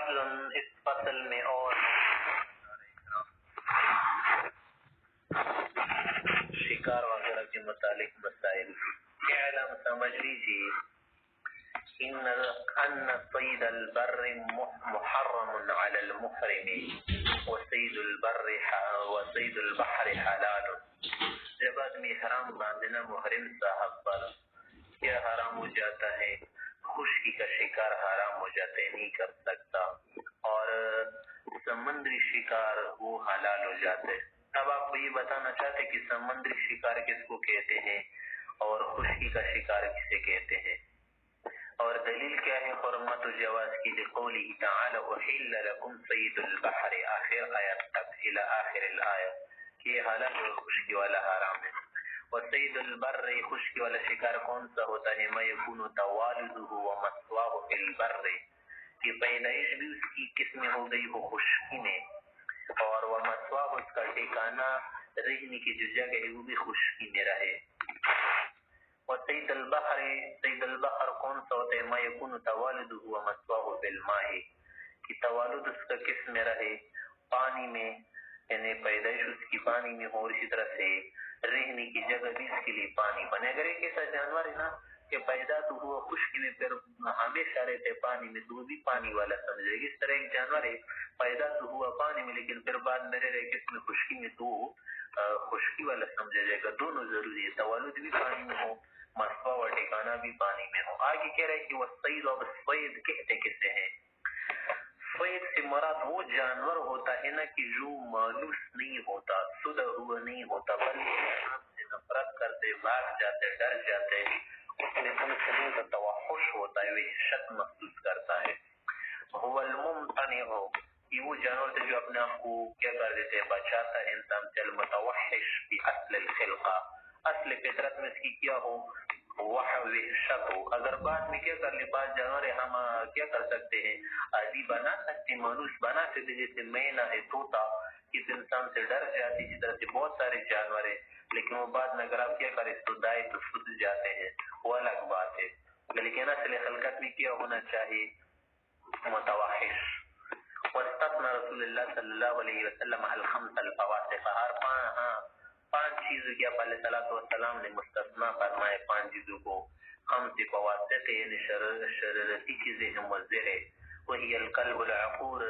فصل، اس فصل میں اور شکار وغیرہ کے متعلق مسائل. اعلم، سمجھ لیجیے، ان صید البر محرم علی المحرم وصید البحر حلال. جب آدمی حرام باندھنا محرم صاحب پر کیا حرام ہو جاتا ہے؟ خشکی کا شکار حرام ہو جاتا ہے، نہیں کر سکتا، اور سمندری شکار وہ حلال ہو جاتے. اب آپ کو یہ بتانا چاہتے کہ سمندری شکار کس کو کہتے ہیں اور خشکی کا شکار کسے کہتے ہیں، اور دلیل کیا ہے حرمت و جواز کی؟ لقوله تعالی احل لکم صید البحر، آخر آیت تک، الى آخر الآیت، کہ یہ حلال اور خشکی والا حرام ہے. وصید البر، خشکی والا شکار کون سا ہوتا ہے؟ ما یکون توالده ومثواه فی البر، کہ پیدائش بھی اس کی کس میں ہو گئی ہو؟ خشکی میں، اور ومثواه اس کا ٹھکانہ، رہنے کی جو جگہ ہے وہ بھی خشکی میں رہے. وصید البحر، صید البحر کون سا ہوتا ہے؟ ما یکون توالده ومثواه فی الماء، کہ توالد اس کا کس میں رہے؟ پانی میں، یعنی پیدائش اس کی پانی میں ہو، اور اسی طرح سے رہنے کی جگہ بھی اس کے لیے پانی بنے. اگر ایک ایسا جانور ہے نا کہ پیدا تو ہوا خشکی میں پھر ہمیشہ رہتے پانی میں، تو وہ بھی پانی والا سمجھے گا. اس طرح ایک جانور ہے پیدا تو ہوا پانی میں لیکن پھر بعد میں رہے کس میں؟ خشکی میں، تو خشکی والا سمجھا جائے گا. دونوں ضروری ہے، توالد بھی پانی میں ہو، مسوا و ٹھکانہ بھی پانی میں ہو. آگے کہہ رہے کہ وہ صید، اور صید کہتے کسے ہیں؟ صید سے مراد وہ جانور ہوتا ہے نا کہ جو مالوس نہیں ہوتا، سدھا ہوا نہیں ہوتا، بلکہ آپ سے نفرت کرتے، بھاگ جاتے، ڈر جاتے، اس میں سمجھنے کا توحش ہوتا ہے، وحشت محسوس کرتا ہے. هو الممتنع، یہ وہ جانور تھے جو اپنے آپ کو کیا کر دیتے ہیں؟ بچاتا ہے انسان سے. المتوحش فی اصل الخلقہ، اصل فطرت میں اس کی کیا ہو؟ وحشت ہو. اگر بعد میں کیا کر لے، بعض جانور ہم کیا کر سکتے ہیں؟ عادی بنا سکتے، مانوس بنا سکتے، جیسے مینا ہے، طوطا، کس انسان سے ڈر جاتی، اسی طرح سے بہت سارے جانور ہیں، لیکن وہ بعد میں اگر آپ کیا کریں تو دائیں تو سد جاتے ہیں، وہ الگ بات ہے. لیکن اصل خلقت میں کیا ہونا چاہیے؟ متوحش. واستثنى رسول اللہ صلی اللہ علیہ وسلم الخمس الفواسق، ہر پانچ چیزوں کی آپ علیہ السلام نے مستثنا فرمائے، پانچ چیزوں کو. خمس فواسق یعنی شررتی چیزیں ہیں، موزے ہے. وہی الکلب العقور،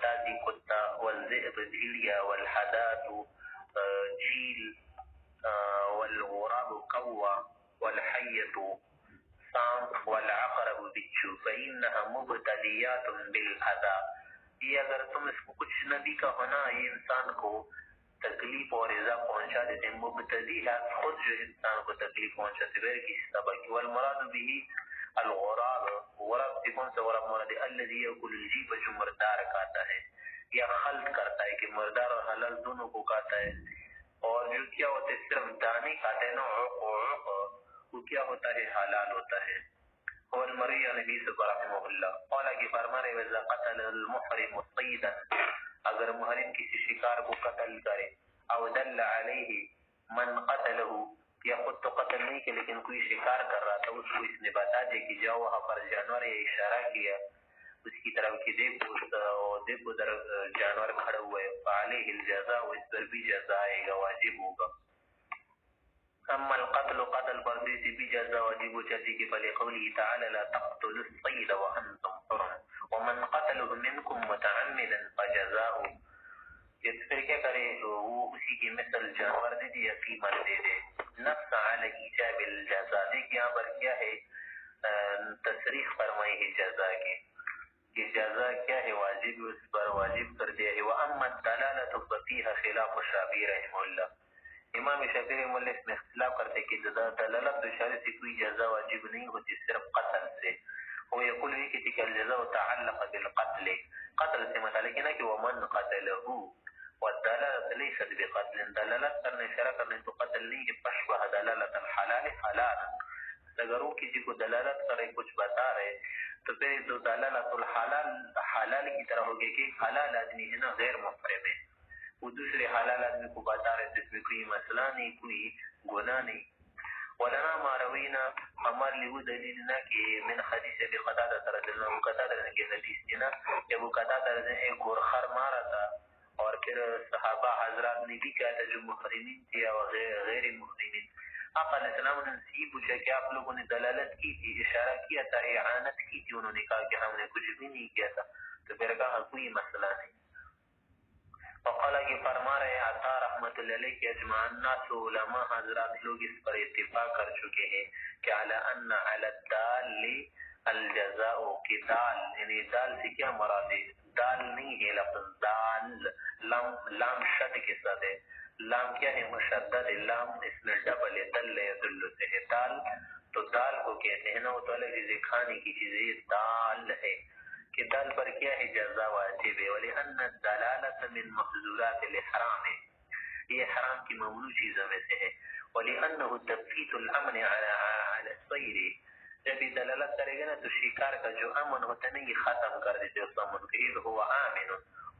دادی کتا، والذئب بھیڑیا، والحدات جیل، والغراب کوا، والحیت سانپ، والعقرب بچھو، فإنها مبتلیات بالأذى. یہ اگر تم اس کو کچھ نبی کا ہونا، یہ انسان کو تکلیف اور ایذا پہنچا دیتے ہیں. مبتلیات خود جو انسان کو تکلیف پہنچاتے غیر کسی سبب کی. والمراد به الغراب، غراب سے کون سا غراب مراد ہے؟ الذي يأكل الجيف، جو مردار کھاتا ہے یا خلط کرتا ہے، کہ مردار اور حلال دونوں کو کھاتا ہے. اور جو کیا ہوتا ہے صرف دانے کھاتے ہیں نا، وہ کیا ہوتا ہے؟ حلال ہوتا ہے. اور المرئی نبی صلی اللہ علیہ اللہ قال کی فرما رہے وَإِذَا قَتَلَ الْمُحْرِمُ صَيْدًا، اگر محرم کسی شکار کو قتل کرے، او دل علیہ من قتلہ، یا خود تو قتل نہیں کہ لیکن کوئی شکار کر رہا تھا، اس کو اس نے بتا دیا کہ جاؤ وہاں پر جانور، یا اشارہ کیا اس کی طرف کہ دیکھو در جانور کھڑا ہوا ہے، فعلیہ الجزاء، اس پر بھی جزا آئے گا، واجب ہوگا. اما القتل، قتل پر دیتی بھی جزا واجب ہو جاتی کہ بلِ قوله تعالی لا تقتلوا الصید وانتم حرم ومن قتله منکم متعمدا فجزاؤ. کہ پھر کیا کرے؟ وہ اسی کی مثل جانور دے دے یا قیمت دے دے. نفس علی ایجاب الجزا، دیکھ یہاں پر کیا ہے؟ تصریح فرمائی ہے جزا کی، کہ جزا کیا ہے؟ واجب، اس پر واجب کر دیا ہے. واما الدلالۃ ففیہا خلاف الشافعی رحمہ اللہ، امام شافعی رحمہ اللہ اس میں اختلاف کرتے کہ دلالت اشارے سے کوئی جزا واجب نہیں ہوتی، صرف قتل سے. وہ یقول ہے کہ الجزاء تعلق بالقتل، قتل سے متعلق ہے نا، کہ ومن قتلہ، والدلالت لیست بقتل، دلالت کرنے، اشارہ کرنے تو قتل نہیں ہے. فاشبہ دلالت الحلال حلالا، اگر وہ کسی کو دلالت کرے، کچھ بتا رہے، تو پھر تو دلالت الحلال حلال کی طرح ہوگی کہ حلال آدمی ہے نا، غیر محرم ہے، وہ دوسرے حلال آدمی کو بتا رہے تو اس میں کوئی مسئلہ نہیں، کوئی گناہ نہیں. ولنا ما روینا ہمارے لیے وہ دلیل نہ کہ من حدیث ابی قتادہ رضی اللہ عنہ قتادہ کے حدیث تھی نا کہ ابو قتادہ نے ایک گورخر مارا تھا اور پھر صحابہ حضرات نے بھی کہا تھا جو محرمین تھے اور غیر محرمین. آپ علیہ السلام نے یہ پوچھا کہ آپ لوگوں نے دلالت کی تھی, اشارہ کیا تھا, اعانت کی تھی؟ انہوں نے کہا کہ ہم نے کچھ بھی نہیں کیا تھا. تو پھر کہا کوئی مسئلہ نہیں. وقال کی فرما رہے عطا رحمت اللہ علیہ کہ اجماع الناس علماء حضرات لوگ اس پر اتفاق کر چکے ہیں کہ علی ان علی الدال الجزاء کی دال, یعنی دال سے کیا مراد ہے؟ دال نہیں ہے لفظ دال, لام شد کے ساتھ ہے. لام کیا ہے؟ مشدد لام, اس میں ڈبل ہے, دل یدل سے ہے دال. تو دال کو کہتے ہیں نا, وہ تو الگ چیز کھانے کی چیز ہے, دال ہے کہ دال پر کیا ہے؟ جزا واجب ہے. وَلِأَنَّ الدَّلَالَةَ مِن مَحْظُورَاتِ الْإِحْرَامِ, یہ حرام کی ممنوع چیزوں میں سے ہے. وَلِأَنَّهُ تَبْقِيتُ الْأَمْنِ عَلَى الصَّيْدِ, جب یہ دلالت کرے گا نا تو شکار کا جو امن ہوتا ہے نا یہ ختم کر دیتے اس امن کو. اذ هو آمن,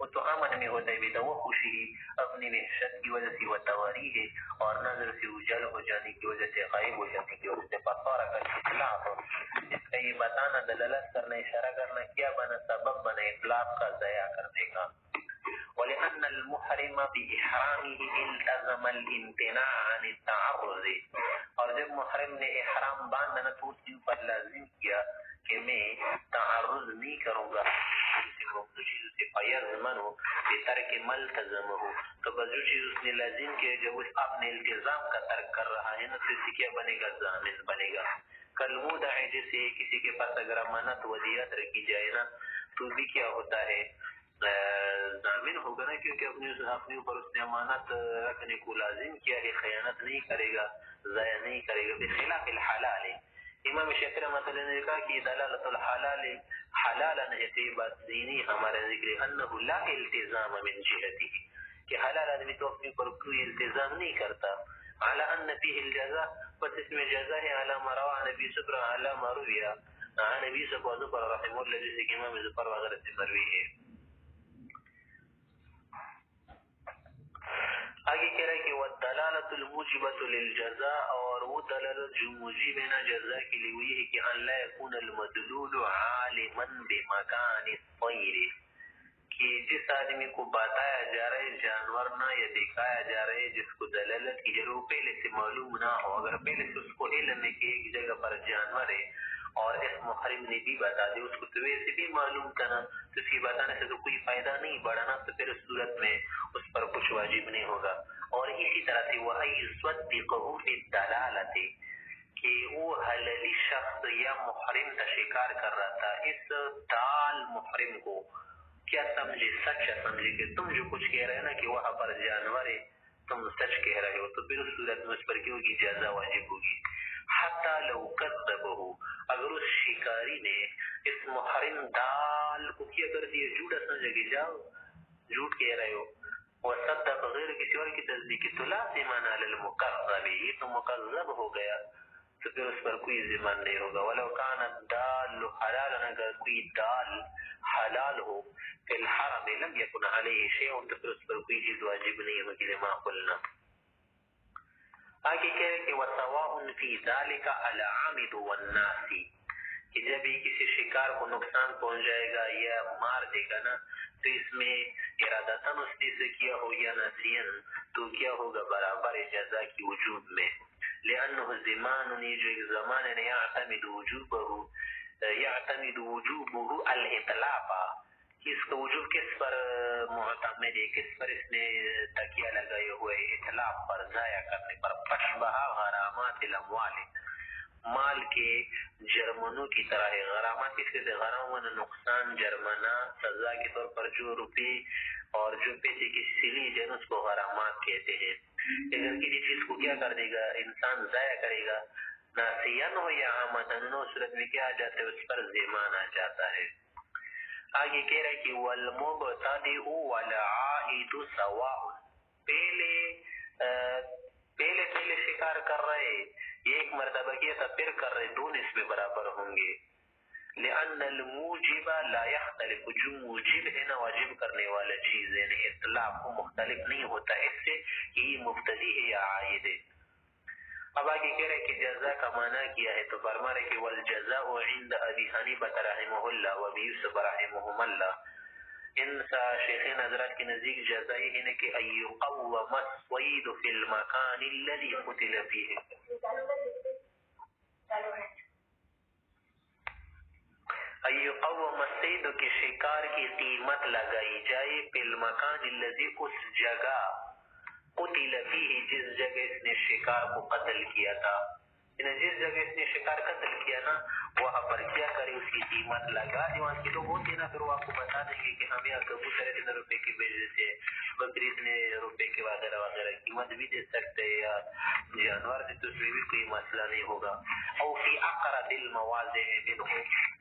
وہ تو امن میں ہوتا ہے بتوحشہ, اپنی وحشت کی وجہ سے, وتواریہ, اور نظر سے اجل ہو جانے کی وجہ سے, غائب ہو جانے کی وجہ سے. فصار کالاطلاق, اس کا یہ بتانا, دلالت کرنا, اشارہ کرنا کیا بنا؟ سبب بنا اطلاق کا, ضیاء کرنے کا. وَلِأَنَّ الْمُحْرِمَ بِإِحْرَامِهِ الْتَزَمَ الْامْتِنَاعَ عَنِ التَّعَرُّضِ, اور جب محرم نے احرام باندھنا تو اس کے اوپر لازم کیا کہ میں تعرض نہیں کروں گا فَيَضْمَنُ بِتَرْكِ مَا الْتَزَمَهُ, تو بس جو چیز اس نے لازم کیا جب وہ اپنے التزام کا ترک کر رہا ہے نا تو اس سے کیا بنے گا؟ ضامن بنے گا. کالمودع, جیسے کسی کے پاس اگر امانت ودیعت رکھی جائے نا تو بھی کیا ہوتا ہے؟ ضامن ہوگا نا, کیونکہ اپنے اوپر اس نے امانت رکھنے کو لازم کیا ہے, خیانت نہیں کرے گا, ضائع نہیں کرے گا. بخلاف الحلال, امام شافعی رحمۃ اللہ نے کہا کہ دلالت الحلال حلالا ہے, تو یہ بات نہیں ہمارے ذکر انه لا التزام من جهته, کہ حلال آدمی تو اپنے اوپر کوئی التزام نہیں کرتا. على ان فيه الجزاء, بس اس میں جزا ہے, على ما روى نبی صبر على ما روی عن نبی صبر رحمہ اللہ, جیسے کہ امام ظفر وغیرہ سے مروی ہے. آگے کہہ رہا ہے کہ والدلالة الموجبة للجزاء, اور وہ دلالت جو موجب ہے نا جزا کے لیے وہی ہے کہ ان لا يكون المدلول عالما بمکان الطیر, کہ جس آدمی کو بتایا جا رہا ہے جانور نہ یا دکھایا جا رہا ہے جس کو دلالت کی جائے وہ پہلے سے معلوم نہ ہو. اگر پہلے سے اس کو علم ہے کہ ایک جگہ پر جانور ہے اور اس محرم نے بھی بتا دی, اس کو تو ویسے بھی معلوم تھا نا, تو اس کی بتانے سے تو کوئی فائدہ نہیں بڑھنا, تو پھر اس صورت میں اس پر کچھ واجب نہیں ہوگا. اور اسی طرح سے وہ يصدقه في الدلالة, کہ وہ حلالی شخص یا محرم کا شکار کر رہا تھا, اس دال محرم کو کیا سمجھے؟ سچا سمجھے کہ تم جو کچھ کہہ رہے ہیں نا کہ وہاں پر جانور ہے, تم سچ کہہ رہے ہو, تو پھر اس صورت میں اس پر کیوں کی جزا واجب ہوگی. حتی لو کذبه, اگر اس شکاری نے اس محرم دال کو کیا کر دیا, جھوٹا سمجھے کہ جاؤ جھوٹ کہہ رہے ہو, وصدق غیر کسی اور کی تصدیق, تو لازم علی المکذب, یہ تو مکذب ہو گیا, تو پھر اس پر کوئی ذمہ نہیں ہوگا. ولو کان الدال حلالا, اگر کوئی دال حلال ہو فی الحرم لم یکن علیہ شیء, تو پھر اس پر کوئی چیز واجب نہیں ہوگی. لما قلنا, آگے کہہ رہے کہ وسواء فی ذلک العامد والناس, کہ جب یہ کسی شکار کو نقصان پہنچ جائے گا یا مار دے گا نا تو اس میں ارادتاً اس نے سے کیا ہو یا نسین, تو کیا ہوگا؟ برابر جزا کی وجوب میں. لأنه زمان, جو ایک زمان ہے, يعتمد وجوبه الاتلاف, اس کا وجوب کس پر معتمد ہے, کس پر اس نے تکیہ لگائے ہوئے؟ اتلاف پر, ضائع کرنے پر. فشبہ غرامات الاموال, مال کے جرمنوں کی طرح ہے. غرامات کس کے سے؟ غرامہ نقصان, جرمانہ سزا کے طور پر جو روپے اور جو پیسے کسی سے لی جائے اس کو غرامات کہتے ہیں. اگر کسی چیز کو کیا کر دے گا انسان, ضائع کرے گا, ناسیان ہو یا عامدن, صورت میں کیا آ جاتا ہے؟ اس پر ذمان آ جاتا ہے. آگے کہہ رہا ہے کہ والمبتدئ والعائد سواء, پہلے شکار کر رہے, یہ ایک مرتبہ کیا تھا پھر کر رہے, دونوں اس میں برابر ہوں گے. لأن الموجب لا يختلف, جو موجب ہے نا واجب کرنے والا چیز ہے, یعنی اطلاق کو مختلف نہیں ہوتا اس سے کہ یہ مبتدی ہے یا عائد ہے. اب آگے کہہ رہے کہ جزا کا معنی کیا ہے، تو فرما رہے کہ والجزاء عند ابی حنیفہ رحمہ اللہ و ابی یوسف رحمہم اللہ، ان شیخین حضرات کے نزدیک جزائی ہے کہ ایقوم الصید فی المکان الذی قتل فیہ، ایقوم الصید کی شکار کی قیمت لگائی جائے فی المکان الذی اس جگہ قتل فیہ جس جگہ اس نے شکار کو قتل کیا تھا، یعنی جس جگہ اس نے شکار قتل کیا نا وہاں پر کیا کرے اس کی قیمت لگا دے۔ وہاں کے لوگ ہوتے نا پھر وہ آپ کو بتا دیں گے کہ ہم یہاں کبوتر اتنے روپے کی بیچ دیتے، بکری اتنے روپے کے وغیرہ وغیرہ قیمت بھی دے سکتے ہیں، یا جانور دے تو اس میں بھی کوئی مسئلہ نہیں ہوگا۔ او فی اقرب المواضع منہ،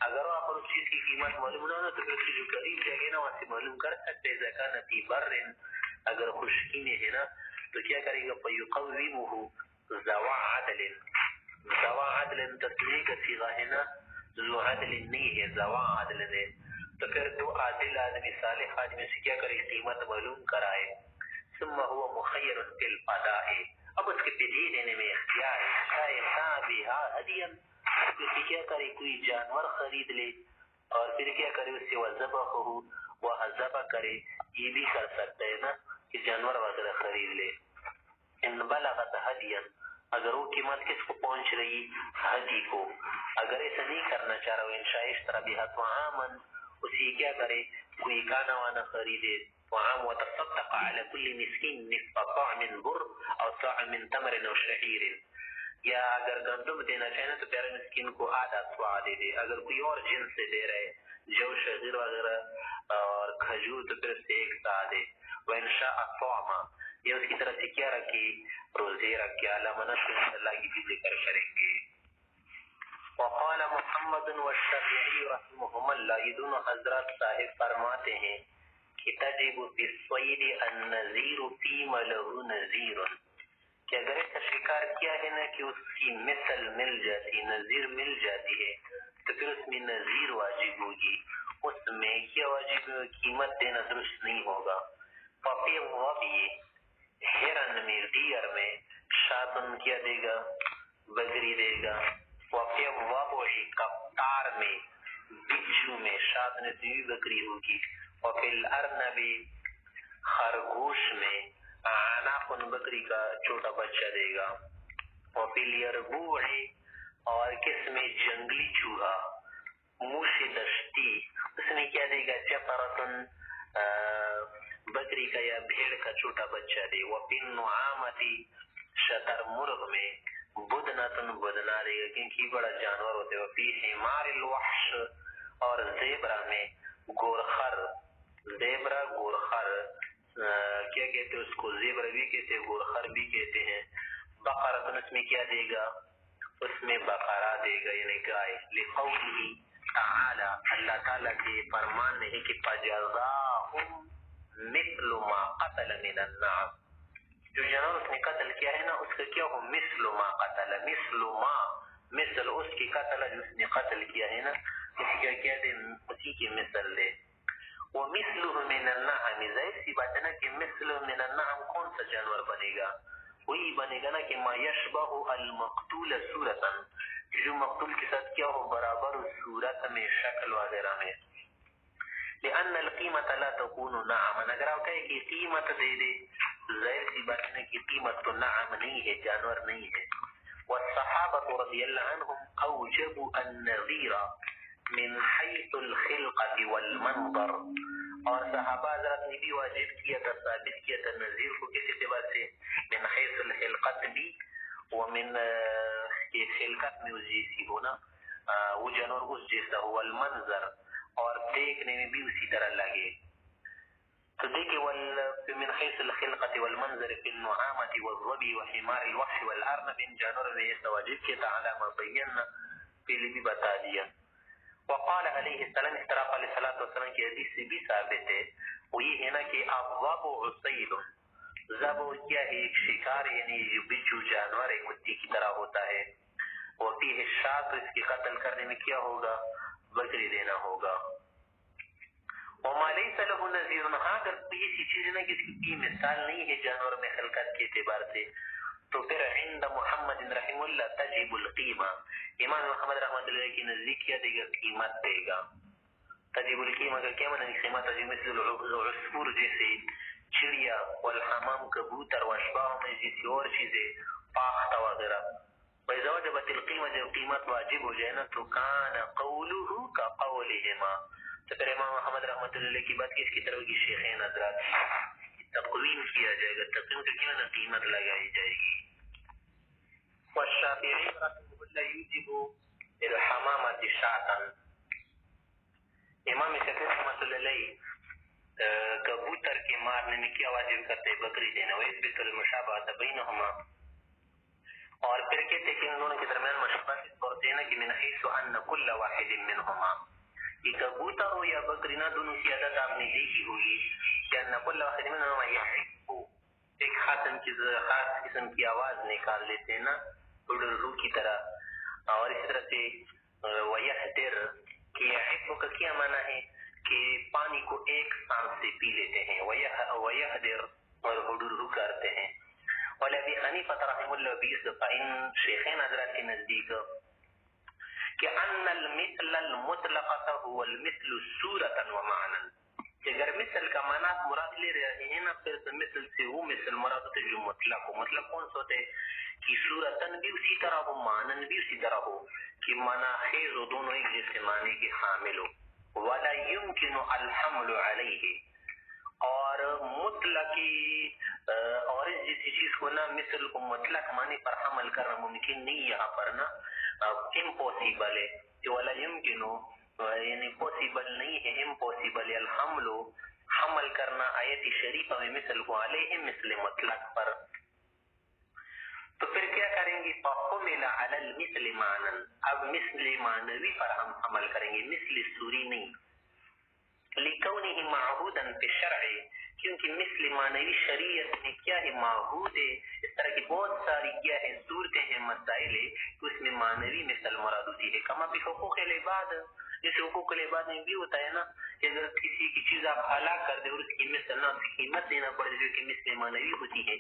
اگر وہاں پر اس چیز کی قیمت معلوم نہ ہو تو پھر اس کی جو قریب جگہ نا وہاں سے معلوم کر سکتے ہیں۔ زکاة فی بر، اگر خشکی میں ہے نا تو کیا کرے گا، فیقومہ ذو عدل، ذو عدل تصریح کا صیغہ ہے نا، ذو عدل نہیں ہے، ذو عدل ہے، تو پھر دو عادل آدمی صالح آدمی سے کیا کرے قیمت معلوم کرائے۔ ثم هو مخیر فی الفداء، اب اس کے فدیے دینے میں اختیار ہے، شاید بہا ہدیا، کسی کیا کرے کوئی جانور خرید لے اور پھر کیا کرے اس سے وذبحہ وہ ذبح کرے، یہ بھی کر سکتا ہے نا کہ جانور وغیرہ خرید لے۔ ان بلغت ہدیا، اگر وہ قیمت کس کو پہنچ رہی، ہدی کو، اگر ایسا نہیں کرنا چاہ رہا ان شاء اشترى بها طعاما، اسی کیا کرے کوئی کھانا وانا خریدے، طعام وتصدق على كل مسكين نصف صاع من بر او صاع من تمر او شعير، یا اگر گندم دینا چاہے تو پیارے مسکین کو آدھا صاع دے دے، اگر کوئی اور جنس سے دے رہے جو شعیر وغیرہ اور کھجور تو پھر سے ایک صاع دے۔ وان شاء صام، یہ اس کی طرف سے کیا رکھی روزے رکھے، علامہ نصر اللہ کی بھی ذکر کریں گے۔ وقال محمد والشافعی رحمہم اللہ، یہ دونوں حضرات صاحب فرماتے ہیں کہ تجب فی الصید النذیر فیما له نذیر، کہ اگر ایسا شکار کیا ہے نا کہ اس کی مثل مل جاتی، نذیر مل جاتی ہے تو پھر اس میں نذیر واجب ہوگی، اس میں کیا واجب قیمت دینا درست نہیں ہوگا۔ ففی الظبی، ہرن میں ڈیر میں، شاتن کیا دے گا بکری دے گا، وفی الضبع کفتار میں بچھو میں، شاتن دوی بکری ہوگی، وفی الارنب خرگوش میں، عناق بکری کا چھوٹا بچہ دے گا، وفی الیربوع اور کس میں جنگلی چوہا، موش دشتی، اس میں کیا دے گا جفرتن بکری کا یا بھیڑ کا چھوٹا بچہ دے، وفی النعامتی شتر مرغ میں، بدنتن بدنا دے گا کیونکہ بڑا جانور ہوتے، وفی حمار الوحش اور زیبرا میں گورخر، زیبرا گورخر کیا کہتے ہیں اس کو، زیبرا بھی کہتے ہیں گورخر بھی کہتے ہیں۔ بقرتن اس میں کیا دے گا، اس میں بقرہ دے گا یعنی گائے، لقوله تعالی، اللہ تعالیٰ کے فرمان میں ہے کہ فجزاهم مثل ما قتل من النعم، جو جانور اس نے قتل کیا ہے نا اس کا کیا ہو، مثل ما قتل، مثل ما، مثل اس کی قتل جو اس نے قتل کیا ہے نا اسی کا کیا دے، اسی کی مثل دے۔ ومثله من النعم، ظاہر سی بات ہے نا کہ مثل من النعم کون سا جانور بنے گا، وہی بنے گا نا کہ ما یشبہ المقتول صورتا، جو مقتول کے ساتھ کیا ہو برابر صورت میں، شکل وغیرہ میں۔ لأن القیمت لا تكون نعما، اگر آپ کہیں کہ قیمت دے دے ظاہر سی بات ہے کہ قیمت تو نعم نہیں ہے، جانور نہیں ہے۔ والصحابة رضی اللہ عنہم اوجبوا النذیر من حیث الخلقة والمنظر، اور صحابہ حضرات نے بھی واجب کیا تھا، ثابت کیا تھا نذیر کو کس اعتبار سے، من حیث الخلقت بھی، ومن خلقت میں اس جیسی ہونا، وہ جانور اس جیسا ہو، والمنظر اور دیکھنے میں بھی اسی طرح لگے، تو دیکھیں من حیث الخلقة والمنظر في النعامة والظبي وحمار الوحش والارنب، ان جانور نے ایسا واجب کیا تھا، علامہ بینا پہلے بھی بتا دیا۔ وقال علیہ السلام، اس طرح علیہ السلام کی حدیث سے بھی ثابت ہے، وہ یہ ہے نا کہ الضبع صید، ضبع کیا ہے ایک شکار، یعنی جو بچھو جانور ہے کتی کی طرح ہوتا ہے، وفیہ الشاۃ، اس کے قتل کرنے میں کیا ہوگا، بکری دینا ہوگا۔ وما لیس له نذیر، ہاں اگر ایسی چیز ہے نا کہ اس کی مثال نہیں ہے جانور میں خلقت کے اعتبار سے، تو پھر عند محمد رحم اللہ تجب القیمہ، امام محمد رحمۃ اللہ کی نزدیک کیا دے گا قیمت دے گا. تجب القیمہ کا کیا معنی؟ قیمت تجب مثل العصفور جیسے چڑیا، والحمام کبوتر، واشباہ میں جیسی اور چیزیں پاختہ وغیرہ. وَإِذَا وَجَبَتِ الْقِيمَةُ جب قیمت واجب ہو جائے نا تو کان قولہ کا قولہما، تو پھر امام محمد رحمۃ اللہ کی بات کس کی طرف کی؟ شیخین حضرات تقویم کیا جائے گا. تقویم کا کیا نا قیمت لگائی جائے گی. والشافعی رحمہ اللہ یوجب الحمامۃ شاۃ، امام شافعی رحمۃ اللہ علیہ کبوتر کے مارنے میں کیا واجب کرتے؟ بکری دینا. ویثبت المشابہۃ بینہما، اور پھر کہتے ہیں کہ ان دونوں کے درمیان مشابہت اس طور سے ہے کہ من حیث ان کل واحد منہما، یہ کبوتر ہو یا بکری نہ، دونوں کی عادت آپ نے دیکھی ہوگی کہ ان کل واحد منہما یحب، ایک خاص قسم کی آواز نکال لیتے ہیں نا رو کی طرح. اور اس طرح سے ویحدر، کہ یحب کا کیا معنی ہے کہ پانی کو ایک سانس سے پی لیتے ہیں. ویحدر اور رو کرتے ہیں. ولابی حنیفۃ رحمہ اللہ بیسفہ، ان شیخین حضرات کے نزدیک کہ ان المثل المطلقۃ هو المثل صورۃ ومعنى، کہ اگر مثل کا معنی مراد لے رہے ہیں نا پھر تو مثل سے وہ مثل مراد ہوتے جو مطلق ہو. مطلب کون سا ہوتے کہ صورتاً بھی اسی طرح ہو، معنی بھی اسی طرح ہو، کہ معنی خیز ہو، دونوں ایک جیسے معنی کے حامل ہو. ولا يمكن الحمل علیہ، اور مطلقی اور اس جیسی چیز کو نا مثل کو مطلق معنی پر حمل کرنا ممکن نہیں، یہاں پر نا امپوسیبل ہے. کہ ولا يمكن یعنی پوسیبل نہیں ہے، امپوسیبل ہے الحمل حمل کرنا آیت شریفہ میں مثل کو علیہ مثل مطلق پر. تو پھر کیا کریں گے؟ فَحُمِلَ عَلَى الْمِثْلِ مَعْنًا، اب مثل معنوی پر ہم عمل کریں گے، مثل سوری نہیں. لِكَوْنِهِ مَعْهُودًا فِي الشَّرْعِ، کیونکہ مثل معنوی شریعت میں کیا ہے؟ معہود ہے. اس طرح کی بہت ساری کیا ہے صورتیں ہیں، مسائل ہے کہ اس میں معنوی مثل مراد ہوتی ہے. کما فی حقوق العباد، جیسے حقوق العباد میں بھی ہوتا ہے نا کہ اگر کسی کی چیز آپ ہلاک کر دیں اور اس کی مثل نہ قیمت دینا پڑے جو کہ مثل معنوی ہوتی ہے.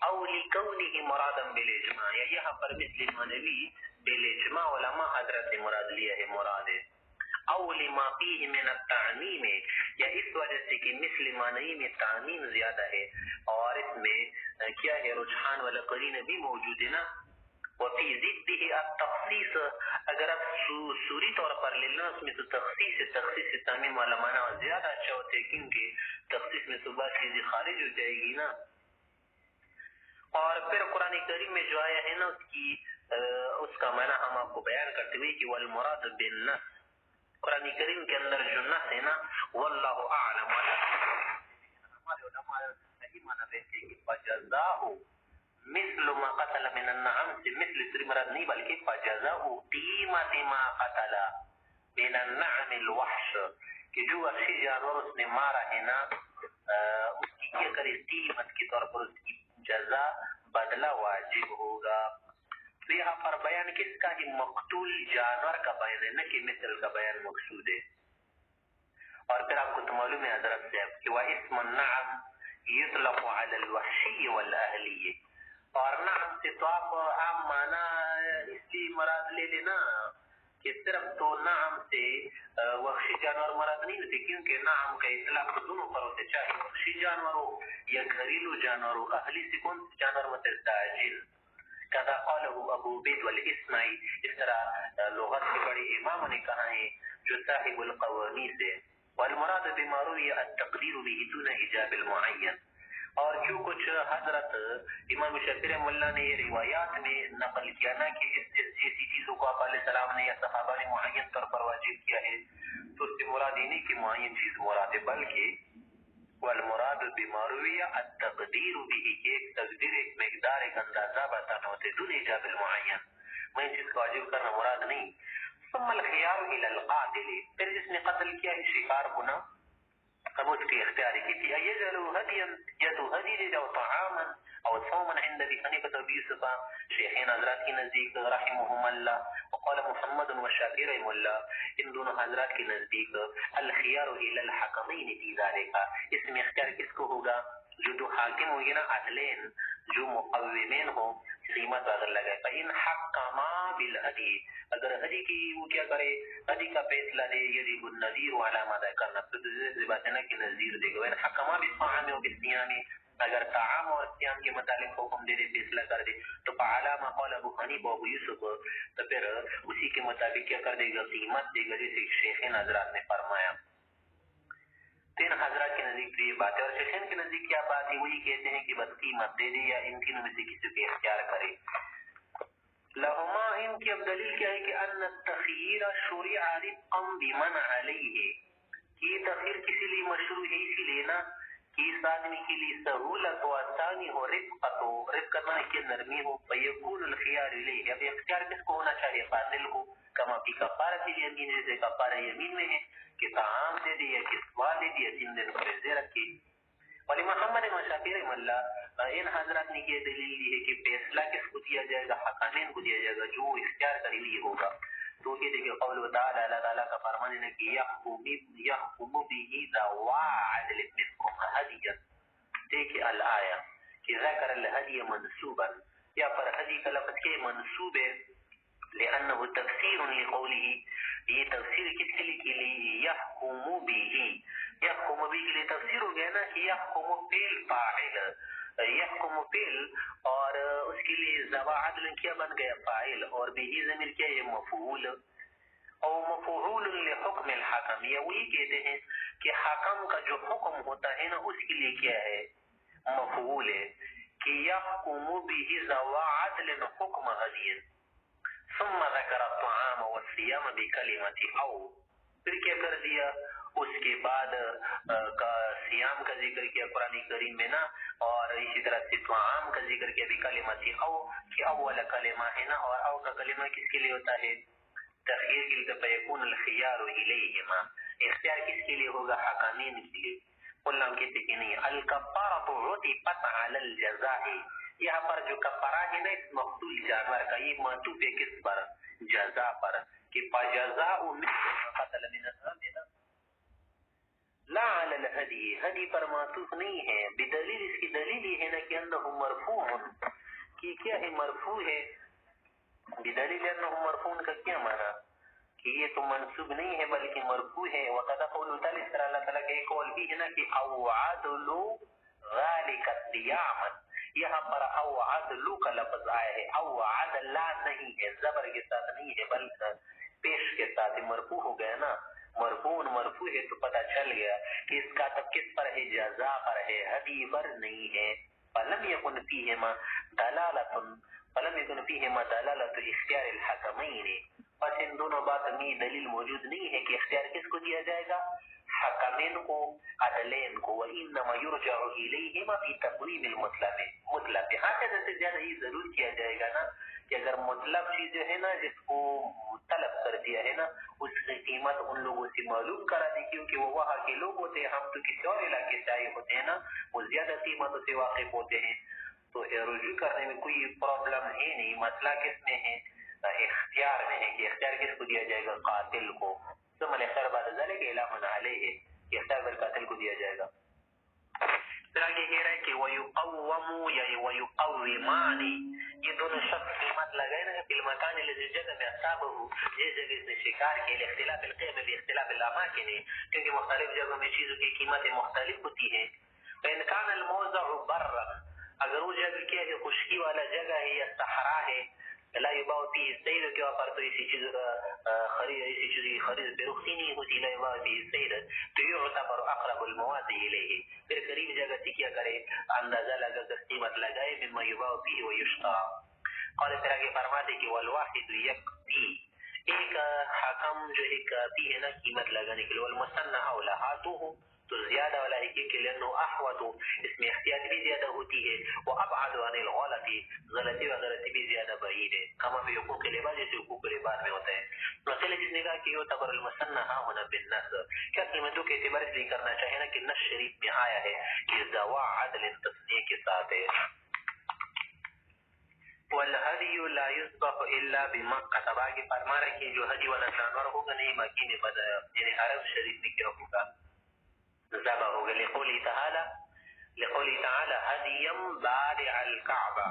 او لِكَوْنِهِ مُرَادًا بِالْإِجْمَاعِ، یا یہاں پر مثل معنوی بالاجماع علماء حضرت نے مراد لیا ہے، مراد ہے. او لما فیہ من التعمیم، یا اس وجہ سے کہ مثل معنوی میں تعمیم زیادہ ہے اور اس میں کیا ہے رجحان والا قرینہ بھی موجود ہے نا. وفی ضدہ التخصیص، اگر آپ سوری طور پر لے لیں اس میں تو تخصیص تعمیم والا معنی زیادہ اچھا ہوتا ہے، کیونکہ تخصیص میں تو بات چیزیں خارج ہو جائے گی نا. اور پھر قرآن کریم میں جو آیا ہے نا اس کا معنی ہم آپ کو بیان کرتے ہوئے کہ والمراد بالنص، قرآن کریم کے اندر جو نص ہے نا واللہ اعلم، ہمارے علماء صحیح معنی دیتے ہیں کہ فجزاؤ مثل ما قتل من النعم، سے مثل سری مراد نہیں بلکہ فجزاؤ قیمت ما قتل من النعم الوحش، کہ جو وحشی جانور اس نے مارا ہے نا اس کی کیا کرے قیمت کے طور پر اس کی جزا بدلہ واجب ہوگا. تو یہاں پر بیان کس کا ہے؟ مقتول جانور کا بیان ہے، نہ کہ مثل کا بیان مقصود ہے. اور پھر آپ کو تو معلوم ہے حضرت صاحب کہ وَاسْمُ النَّعَمْ يُطْلَقُ عَلَى الْوَحْشِيِّ وَالْأَهْلِيِّ، اور نعم سے تو آپ عام معنی اس کی مراد لے لینا کہ صرف تو نعم سے وحشی جانور مراد نہیں ہوتے، کیونکہ نعم کا اطلاق دونوں پر ہوتے، چاہے وحشی جانور ہو یا گھریلو جانور ہو. اہلی سے کون سے جانور متعجل کذا قاله ابو بید والاسماعی، اس طرح لغت کے بڑے امام نے کہا ہے جو صاحب القوامی سے. والمراد بما روی التقدیر به دون ایجاب المعین، اور جو کچھ حضرت امام شافعی رحمہ اللہ نے یہ روایات میں نقل کیا نا کہ اس جیسی چیزوں کو آپ علیہ السلام نے یا صحابہ نے معین طور پر واجب کیا ہے، تو اس سے مراد ہی نہیں کہ معین چیز مراد ہے، بلکہ والمراد بما روی التقدیر به، ایک تقدیر ایک مقدار ایک اندازہ بتانا ہوتے دون ایجاب المعین، میں چیز کو واجب کرنا مراد نہیں. ثم الخيار الى القاتل، پھر جس نے قتل کیا ہے شکار کو نا اب اس کی اختیاری کی تھی یجعلو ہدیا یا تو ہدی لے جاؤ طعاما او صوما عند ابی حنیفۃ و ابی یوسف، شیخین حضرات کی نزدیک رحمهم اللہ وقال محمد و شافعی رحم اللہ، ان دونوں حضرات کی نزدیک الخيار الى الحكمین فی ذلک، اس میں اختیار کس کو ہوگا؟ جو دو حاکم ہوگی نا عدلین جو مقومین ہو قیمت اگر لگائے فإن حکما بالہدی اگر ہدی کی وہ کیا کرے ہدی کا فیصلہ دے یجب النذیر علی ما ذکرنا تو دوسری بات ہے نا کہ نذیر دے گا وإن حکما بالطعام وبالصيام اگر طعام اور صیام کے متعلق حکم دے دے فیصلہ کر دے تو فعلی ما قال ابو حنیفہ و ابو یوسف تو پھر اسی کے مطابق کیا کر دے گا قیمت دے گا جیسے شیخین حضرات نے فرمایا تین حضرات کے نزدیک تو یہ بات ہے اور شیخین کے نزدیک کیا بات ہے وہی کہتے ہیں کہ بس قیمت دے دے یا ان تینوں میں سے کسی کو اختیار کرے لہما ان کی اب دلیل کیا ہے کہ ان التخییر شرع رفقا بمن علیہ کہ یہ تخییر کسی لیے مشروع ہے اسی لیے نا کہ اس آدمی کے لیے سہولت و آسانی ہو رفقت مانے کہ نرمی ہو فیکون الخیار الیہ اب اختیار کس کو ہونا چاہیے قاتل کو کما فی کفارۃ الیمین جیسے کفارہ یمین میں ہے کہ طعام دے دے یا کسوہ دے دے یا 3 دن کا روزہ رکھے ولی محمد شافعی رحمہ اللہ ان حضرات نے یہ دلیل دی ہے کہ فیصلہ کس کو دیا جائے گا حکامین کو دیا جائے گا جو اختیار کرے ہوئی ہوگا تو یہ دیکھیں قول تعالی اللہ تعالیٰ کا فرمان ہے کہ یحکم به ذو عدل منکم ہدیا دیکھیں الآیہ کہ ذکر الہدی منصوبا یا پر ہدی کا لفظ کے منصوب ہے لأنه تفسیر لقوله یہ تفسیر کس کے لیے یحکم به یحکم به کے لیے تفسیر ہو گیا نا کہ یحکم فعل فاعل یحکم فعل اور اس کے لیے ذو عدل کیا بن گیا فاعل اور به ضمیر کیا ہے مفعول او مفعول لحکم الحکم یا وہی کہتے ہیں کہ حکم کا جو حکم ہوتا ہے نا اس کے لیے کیا ہے مفعول ہے کہ یحکم به ذو عدل حکم ہدی ثم ذکر الطعام والصيام بکلمة او پھر کیا کر دیا اس کے بعد کا صیام کا ذکر کیا قرآن کریم میں نا اور اسی طرح سے طعام کا ذکر کیا بکلمة او کہ اول کلمہ ہے نا اور او کا کلمہ کس کے لیے ہوتا ہے تخیر کے لیے فیکون الخیار الیہما اختیار کس کے لیے ہوگا حکامین کے لیے قلنا ہم کہتے کہ نہیں الکفارۃ عطفت علی الجزاء یہاں پر جو کفارہ ہے نا اس مقتول جانور کا یہ معطوف ہے کس پر جزا پر کہ فجزاء مثل ما قتل من الذئب لا علی الہدی ہدی پر معطوف نہیں ہے بدلیل اس کی دلیل یہ ہے نا کہ انہ مرفوع کہ کیا ہے مرفوع ہے بدلیل انہ مرفوع کا کیا معنی کہ یہ تو منصوب نہیں ہے بلکہ مرفوع ہے وقد قول تعالی اس طرح اللہ تعالیٰ کا ایک قول بھی ہے نا کہ او عدل ذالک الصیام یہاں پر او عدل کا لفظ آیا ہے او عدل نہیں ہے زبر کے ساتھ نہیں ہے بلکہ پیش کے ساتھ مرفوع ہو گیا نا مرفوع ہے تو پتہ چل گیا کہ اس کا تب کس پر ہے جزا پر ہے ہدی پر نہیں ہے فلم یکن فیہما دلالۃ اختیار الحکمین بس ان دونوں بات میں دلیل موجود نہیں ہے کہ اختیار کس کو دیا جائے گا حکمین کو عدلین کو وانما یرجع الیہما فی تقویم المطلق حاجت سے زیادہ یہ ضرور کیا جائے گا نا کہ اگر مطلب چیز جو ہے نا جس کو طلب کر دیا ہے نا اس کی قیمت ان لوگوں سے معلوم کرا دی کیونکہ وہ وہاں کے لوگ ہوتے ہیں ہم تو کسی اور علاقے سے آئے ہوتے ہیں نا وہ زیادہ قیمتوں سے واقف ہوتے ہیں تو رجوع کرنے میں کوئی پرابلم ہے نہیں مسئلہ کس میں ہے اختیار میں ہے کہ اختیار کس کو دیا جائے گا قاتل کو ثم الاختیار بعد ذلك اعلام علیہ کہ اختیار بر قاتل کو دیا جائے گا پھر آگے کہہ رہا ہے کہ وَيُقَوَّمُ یا وَيُقَوِّمَانِ یہ دونوں شخص قیمت لگائے نا فی المکان الذی جگہ میں اصابہ جس جگہ سے شکار کے اختلاف القیم بھی اختلاف الاماکن کیونکہ مختلف جگہوں میں چیزوں کی قیمتیں مختلف ہوتی ہیں فإن كان الموضع برا اگر وہ جگہ کیا ہے خشکی والا جگہ ہے یا صحرا ہے لا يباع فيه السيد کہ وہاں پر تو اسی چیز خرید اسی چیز کی خرید فروختی نہیں ہوتی لا يباع فيه السيد تو يعتبر اقرب المواد الیہ پھر قریب جگہ سے کیا کرے اندازہ لگا کر قیمت لگائے مما يباع فيه ويشترى قال پھر آگے فرماتے کہ والواحد يكفي ایک حکم جو ہے کافی ہے نا قیمت لگانے کے لیے والمصنع اولہاتہ تو زیادہ والا ہے کہ لأنه احوط اس میں احتیاط بھی زیادہ ہوتی ہے وابعد عن الغلط غلطی و غلطی بھی زیادہ بعید ہے کما فی حقوق العباد جیسے حقوق العباد میں ہوتا ہے مسئلہ جس نے کہا کہ یعتبر المصنع هنا بالنص کیا قیمتوں کے اعتبار سے کرنا چاہیے نا کہ نص شریف میں آیا ہے کہ ذو عدل تصنیع کے ساتھ ہے والہدی لا یذبح الا بمکہ باقی فرما رہے کہ جو ہدی والا جانور ہوگا نہیں مکی میں یعنی حرم شریف میں کیا ہوگا ذبح ہوگا لقولی تعالی لقوله تعالى هديا بالغ الكعبة.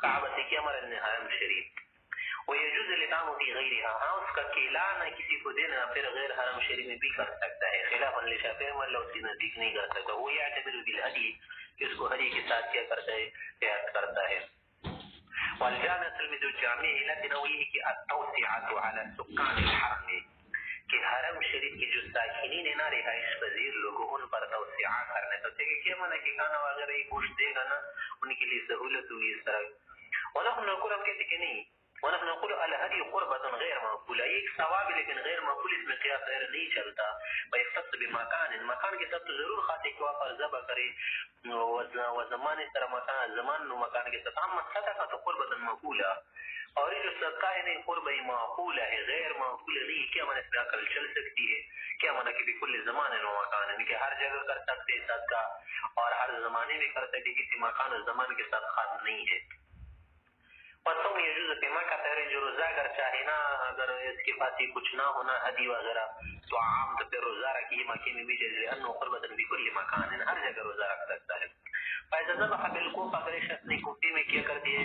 کعبہ سے کیا مرد حرم شریف. ويجوز الإطعام في غيرها. ہاں اس کا کھلانا کسی کو دینا پھر غیر حرم شریف میں بھی کر سکتا ہے. خلافا لشافعی من لو اس کی نزدیک نہیں کر سکتا. وہ یعتبر بالہدی کہ اس کو ہدی کے ساتھ کیا کرتا ہے احتیاط کرتا ہے. والجامع تلميذ الجامع لیکن وہ یہ کہ التوسعة على سکان الحرم کہ حرم شریف کی جو ساکنین ہیں نا رہائش پذیر لوگوں ان پر توسعہ کرنے تو کیا مانا کہ کھانا وغیرہ یہ گوشت دے گا نا ان کے لیے سہولت ہوئی اس طرح. ونحن نقول ہم کہتے کہ نہیں ونحن نقول الهدي قربة غير مقبولة. ایک ثواب لیکن غیر مقبول اس میں قیاس غیر نہیں چلتا. ويختص بمکان مکان کے ساتھ تو ضرور خاطر کہ وہاں پر ذبح کرے وزمان اس طرح مکان زمان و مکان کے ساتھ ہم صدقہ تو قربة مقبولة. اور یہ جو صدقہ ہے نہیں قربہ معقول ہے غیر معقول نہیں. کیا معنی اس میں عقل چل سکتی ہے. کیا معنی کہ بکل زمان و مکان ہے کہ ہر جگہ کر سکتے صدقہ اور ہر زمانے میں کر سکتے کسی مکان و زمان کے ساتھ خاص نہیں ہے. پسوں میں یجوز پہ مکہ تحریر جو روزہ اگر چاہے نا اگر اس کے پاس یہ کچھ نہ ہونا حدی وغیرہ تو عام تو پھر روزہ رکھیے مکے میں بھی جیسے انو قربتاً بکل مکان ہے ہر جگہ روزہ رکھ سکتا ہے. فائدہ ذبح بالکوفہ اگر شخص نے کوفے میں کیا کر دیے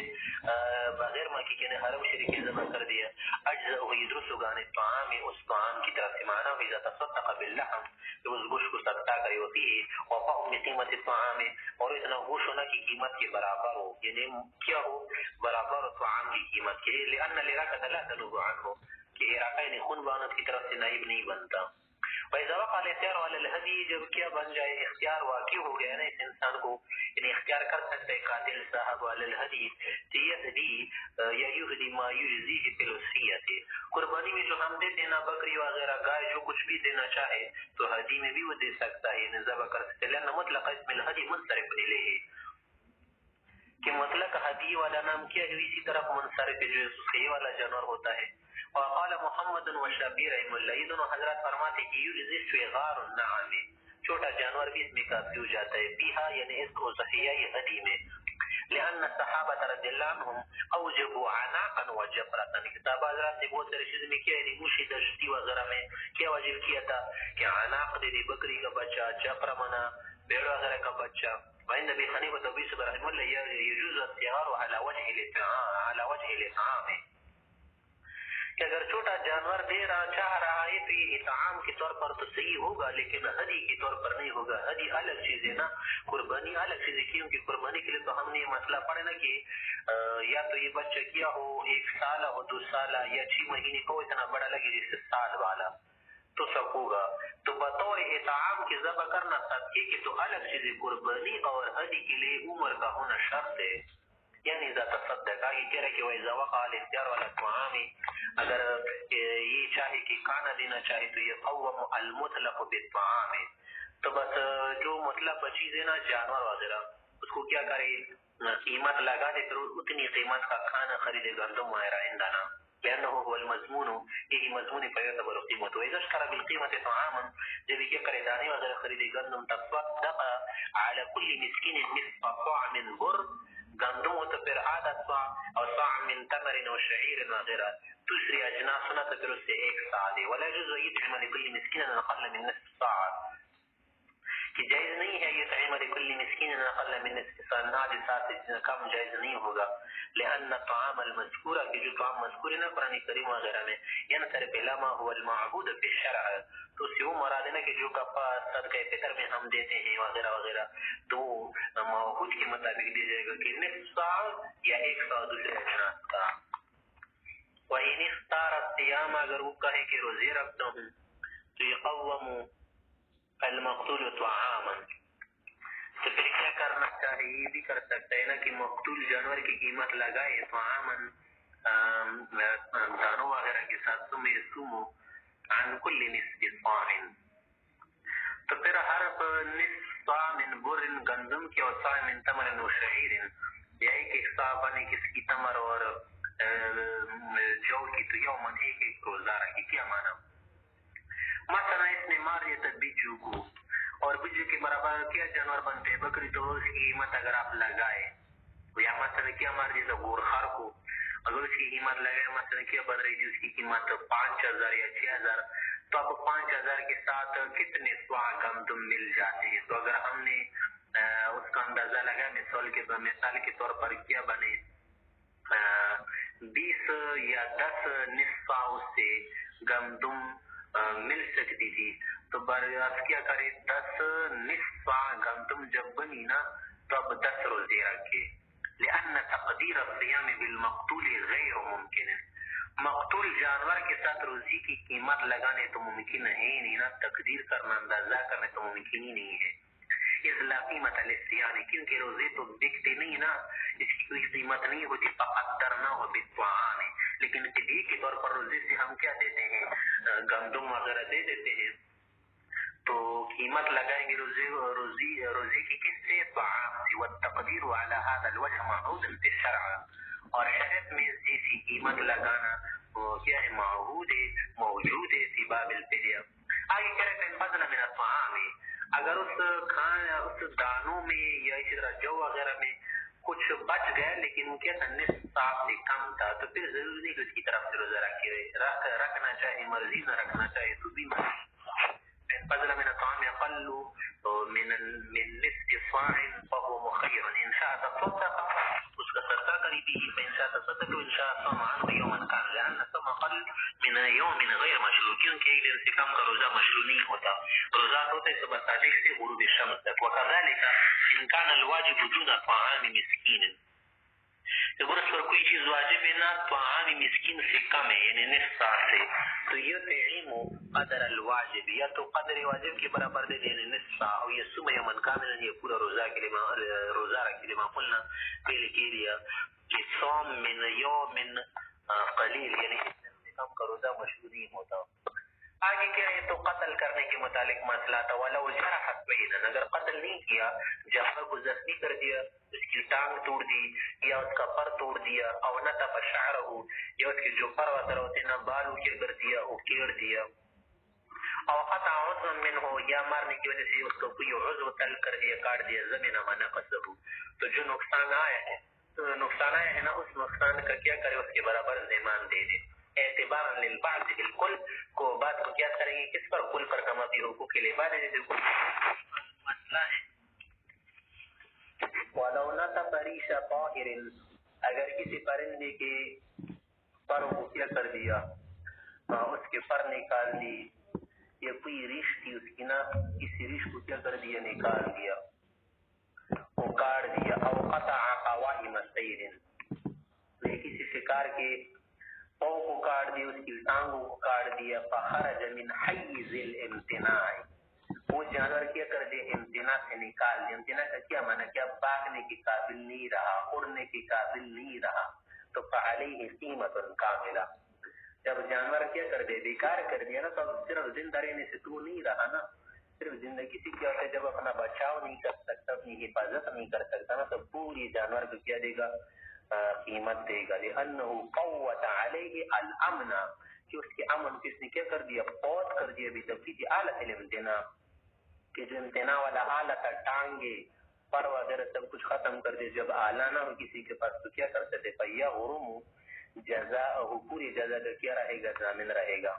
بغیر مکی کے نے حرم شریف کے ذبح کر دیا اجزا یدرس گانے طعام اس طعام کی طرف سے معنی ہے اذا تصدق باللحم تو اس گوشت کو صدقہ کرے ہوتی ہے وفاء بقیمت الطعام اور اتنا گوشت ہونا کی قیمت کے برابر ہو یعنی کیا ہو برابر طعام کی قیمت کے لئے لراکت لا تنوب عنہ کہ عراقہ یعنی خون بانت کی طرف سے نائب نہیں بنتا. وَإِذَا وَقَعَ الْإِخْتِيَارُ عَلَى الْهَدِيِ جب کیا بن جائے اختیار واقع ہو گیا نا اس انسان کو یعنی اختیار کر سکتا ہے قاتل صاحب علی الہدی یہدی یا یہدی ما یجزیہ فی الوصیۃ قربانی میں جو ہم دیتے ہیں نا بکری وغیرہ گائے جو کچھ بھی دینا چاہے تو ہدی میں بھی وہ دے سکتا ہے یعنی ذبح کر سکتا ہے. لأن مطلق اسم الہدی منصرف الیہ کہ مطلق ہدی والا نام کیا جو اسی طرف منصرف ہے جو صحیح والا جانور ہوتا ہے. وقال محمد و شابیر رحم اللہ یہ دونوں حضرات فرماتے کہ یجزی صغار النعام چھوٹا جانور بھی اس میں کافی ہو جاتا ہے پیہا یعنی اس کو صحیح ہدی میں. لأن الصحابة رضی اللہ عنہم اوجبوا عناقا وجفرتا کتاب حضرات نے بہت سارے چیز میں کیا یعنی موشی دشتی وغیرہ میں کیا واجب کیا تھا کہ عناق دے دی بکری کا بچہ جفر منا بیڑ وغیرہ کا بچہ. وعند ابي حنيفة وابي يوسف رحمه الله يجوز الصغار على وجه الاطعام کہ اگر چھوٹا جانور دے رہا چاہ رہا ہے تو یہ اطعام کے طور پر تو صحیح ہوگا لیکن ہدی کے طور پر نہیں ہوگا. ہدی الگ چیز ہے نا قربانی الگ چیز ہے کیونکہ قربانی کے لیے تو ہم نے یہ مسئلہ پڑھا نا کہ یا تو یہ بچہ کیا ہو 1 سالہ ہو 2 سالہ یا 6 مہینے کو اتنا بڑا لگے جس سے سال والا تو سب ہوگا. تو بطور اطعام کے ذبح کرنا صدقے کی تو الگ چیز ہے. قربانی اور ہدی کے لیے عمر کا ہونا شرط ہے یعنی اذا تصدق یہ کہہ رہے کہ واذا وقع الاختیار على الطعام اگر یہ چاہے کہ کھانا دینا چاہے تو یہ قوم المطلق بالطعام تو بس جو مطلب چیز ہے نا جانور وغیرہ اس کو کیا کرے قیمت لگا دے پھر اتنی قیمت کا کھانا خریدے گندم وغیرہ عندنا لأنه هو المضمون یہی مضمون فیعتبر قیمت واذا اشترى بالقیمت طعاما جب یہ کرے دانے وغیرہ خریدے گندم تصدق على كل مسكين نصف صاع من بر گندم تو پھر آدھا صاع اور صاع من تمر و شعیر وغیرہ دوسری اجناس سنا تو پھر اس سے 1 صاع دے. ولا يجوز يطعم لكل مسكين اقل من نصف صاع کہ جائز نہیں ہے یہ طعام لكل مسكين اقل من نصف صاع نادی ساتھ کم جائز نہیں ہوگا. لأن الطعام المذکورہ کہ جو طعام مذکور ہے نا قرآن کریم وغیرہ میں ينصرف الى ما هو المعبود في الشرع تو سے وہ مراد ہے نا کہ جو کفارہ صدقہ فطر میں ہم دیتے ہیں وغیرہ وغیرہ تو معبود کے مطابق دی جائے گا کہ نصف صاع یا 1 صاع دوسرے اجناس کا. وَإِنِ اخْتَارَ الصِّيَامَ اگر وہ کہے کہ روزے رکھتا ہوں تو يقوم المقتول طعاما تو پھر کیا کرنا چاہیے یہ بھی کر سکتا ہے نا کہ مقتول جانور کی قیمت لگائے طعاما دانوں وغیرہ کے ساتھ ثم يصوم عن كل نصف صاع تو پھر ہر نصف صاع من بر گندم کی اور صاع من تمر و شعیر یا ایک صاع بنے کس کی تمر اور جو کی تو یومن ایک روزہ رکھی. کیا معنی مثلا اس نے مار دیا تھا بجو کو اور بجو کے برابر کیا جانور بنتے ہیں بکری تو اس کی قیمت اگر آپ لگائے یا مثلا کیا مار دیا تھا گورخر کو اگر اس کی قیمت لگائے مثلا کیا بن رہی تھی اس کی قیمت 5000 یا 6000 تو اب 5000 کے ساتھ کتنے صاع گندم مل جاتے ہیں. تو اگر ہم نے اس مثال کے طور پر کیا بنے 20 یا 10 نصف ساؤ سے گندم مل سکتی تھی، تو برعکس کیا کرے 10 نصف سا گندم جب بنی نا تو اب 10 روزے رکھے، لأن تقدیر الصیام بالمقتول غیر ممکن ہے، مقتول جانور کے ساتھ روزی کی قیمت لگانے تو ممکن ہے نہیں نا، تقدیر کرنا اندازہ کرنے تو ممکن ہی نہیں ہے، اس لا قیمت للصیام، کیونکہ روزے تو بکتے نہیں نا، اس کی کوئی قیمت نہیں ہوتی، فقدرناہ بالطعام، لیکن فدیے کے طور پر روزے سے ہم کیا دیتے ہیں، گندم وغیرہ دے دیتے ہیں، تو قیمت لگائیں گے روزے کی کس سے، طعام سے، والتقدیر على هذا الوجه معهود في الشرع، اور شریعت میں ایسی قیمت لگانا وہ کیا ہے، معہود ہے، موجود ہے فی باب الفدیہ۔ آگے کہہ رہے ہیں فضل من الطعام، اگر اس دانوں میں یا اسی طرح جو وغیرہ میں کچھ بچ گیا لیکن وہ کیا تھا نصف ساعت سے کم تھا، تو پھر ضروری نہیں کہ اس کی طرف سے روزہ رکھنا چاہے، مرضی نہ رکھنا چاہے تو بھی مرضی۔ فضل من الطعام اقل من نصف صاع فهو مخير ان شاء تصدق، اس کا صدقہ کری بھی، فان شاء تصدق وان شاء صام عنه يوما كان، لان الصوم اقل من يوم غیر مشروع، کیونکہ ایک دن سے کم کا روزہ مشروع نہیں ہوتا، روزہ ہوتا ہے صبح صادق سے غروب الشمس تک، وكذلك ان كان الواجب دون طعام مسكين، اگر اس پر کوئی چیز واجب ہے نا طعام مسکین سے کم ہے یعنی نصف ساعت سے، تو یطعم قدر الواجب، یا تو قدر واجب کے برابر دے دے نصف ساعت، اور یصوم یوما کاملا، یہ پورا روزہ کے لیے روزہ رکھے، لما قلنا پہلے کہہ دیا کہ صوم من یوم قلیل یعنی ایک دن سے کم کا روزہ مشروع نہیں ہوتا۔ آگے کیا ہے تو قتل کرنے کے متعلق مسئلہ تھا، وَلَوْ جَرَحَتْ بَيْنًا، اگر قتل نہیں کیا، جانور کو زخمی کر دیا، اس کی ٹانگ توڑ دی یا اس کا پر توڑ دیا، او نتف شعرہ، یا اس کے جو پر وغیرہ ہوتے نا بالو کیا کر دیا، اکیڑ دیا، او قطع عضو منہ، یا مارنے کی وجہ سے اس کو کوئی عضو تل کر دیا، کاٹ دیا، زمین ما نقصہ، تو جو نقصان آیا ہے نا اس نقصان کا کیا کرے، اس کے برابر زیمان دے دے، اعتبارا للبعض بالکل کو بات کو کیا کریں گے کس پر، کل پر کما بھی حقوق کے لباس مسئلہ ہے۔ وَلَوْ نَتَفَ رِيشَ طَائِرٍ، اگر کسی پرندے کے پر کو کیا کر دیا، اس کے پر نکال دی، یا کوئی ریش تھی اس کی نا، کسی ریش کو کیا کر دیا، نکال دیا، وہ کاٹ دیا، او قطع قوائم السیر، کسی شکار کے پاؤں کو کاٹ دیا، اس کی ٹانگوں کو کاٹ دیا، فخرج من حیز الامتناع، وہ جانور کیا کر دے امتناع سے نکال دیا، امتناع کا کیا معنی، کیا بھاگنے کے قابل نہیں رہا، اڑنے کے قابل نہیں رہا، تو فعلیہ قیمت کاملہ، جب جانور کیا کر دے بیکار کر دیا نا، تو صرف زندہ رہنے سے تو نہیں رہا نا، صرف زندگی سے کیا ہوتا ہے، جب اپنا بچاؤ نہیں کر سکتا، اپنی حفاظت نہیں کر سکتا نا، تو پوری جانور کو کیا دے گا، قیمت دے گا، لأنه قوت علیہ الامن، کہ اس کے امن کس نے کیا کر دیا، فوت کر دیا، بتفیت آلت الامتناع، کہ جو امتناع والا آلت ٹانگے پر وغیرہ سب کچھ ختم کر دے، جب آلہ نہ ہو کسی کے پاس تو کیا کر سکتے، فَيَغْرُمُ جَزَاءَهُ، پوری جزا کا کیا رہے گا، ضامن رہے گا۔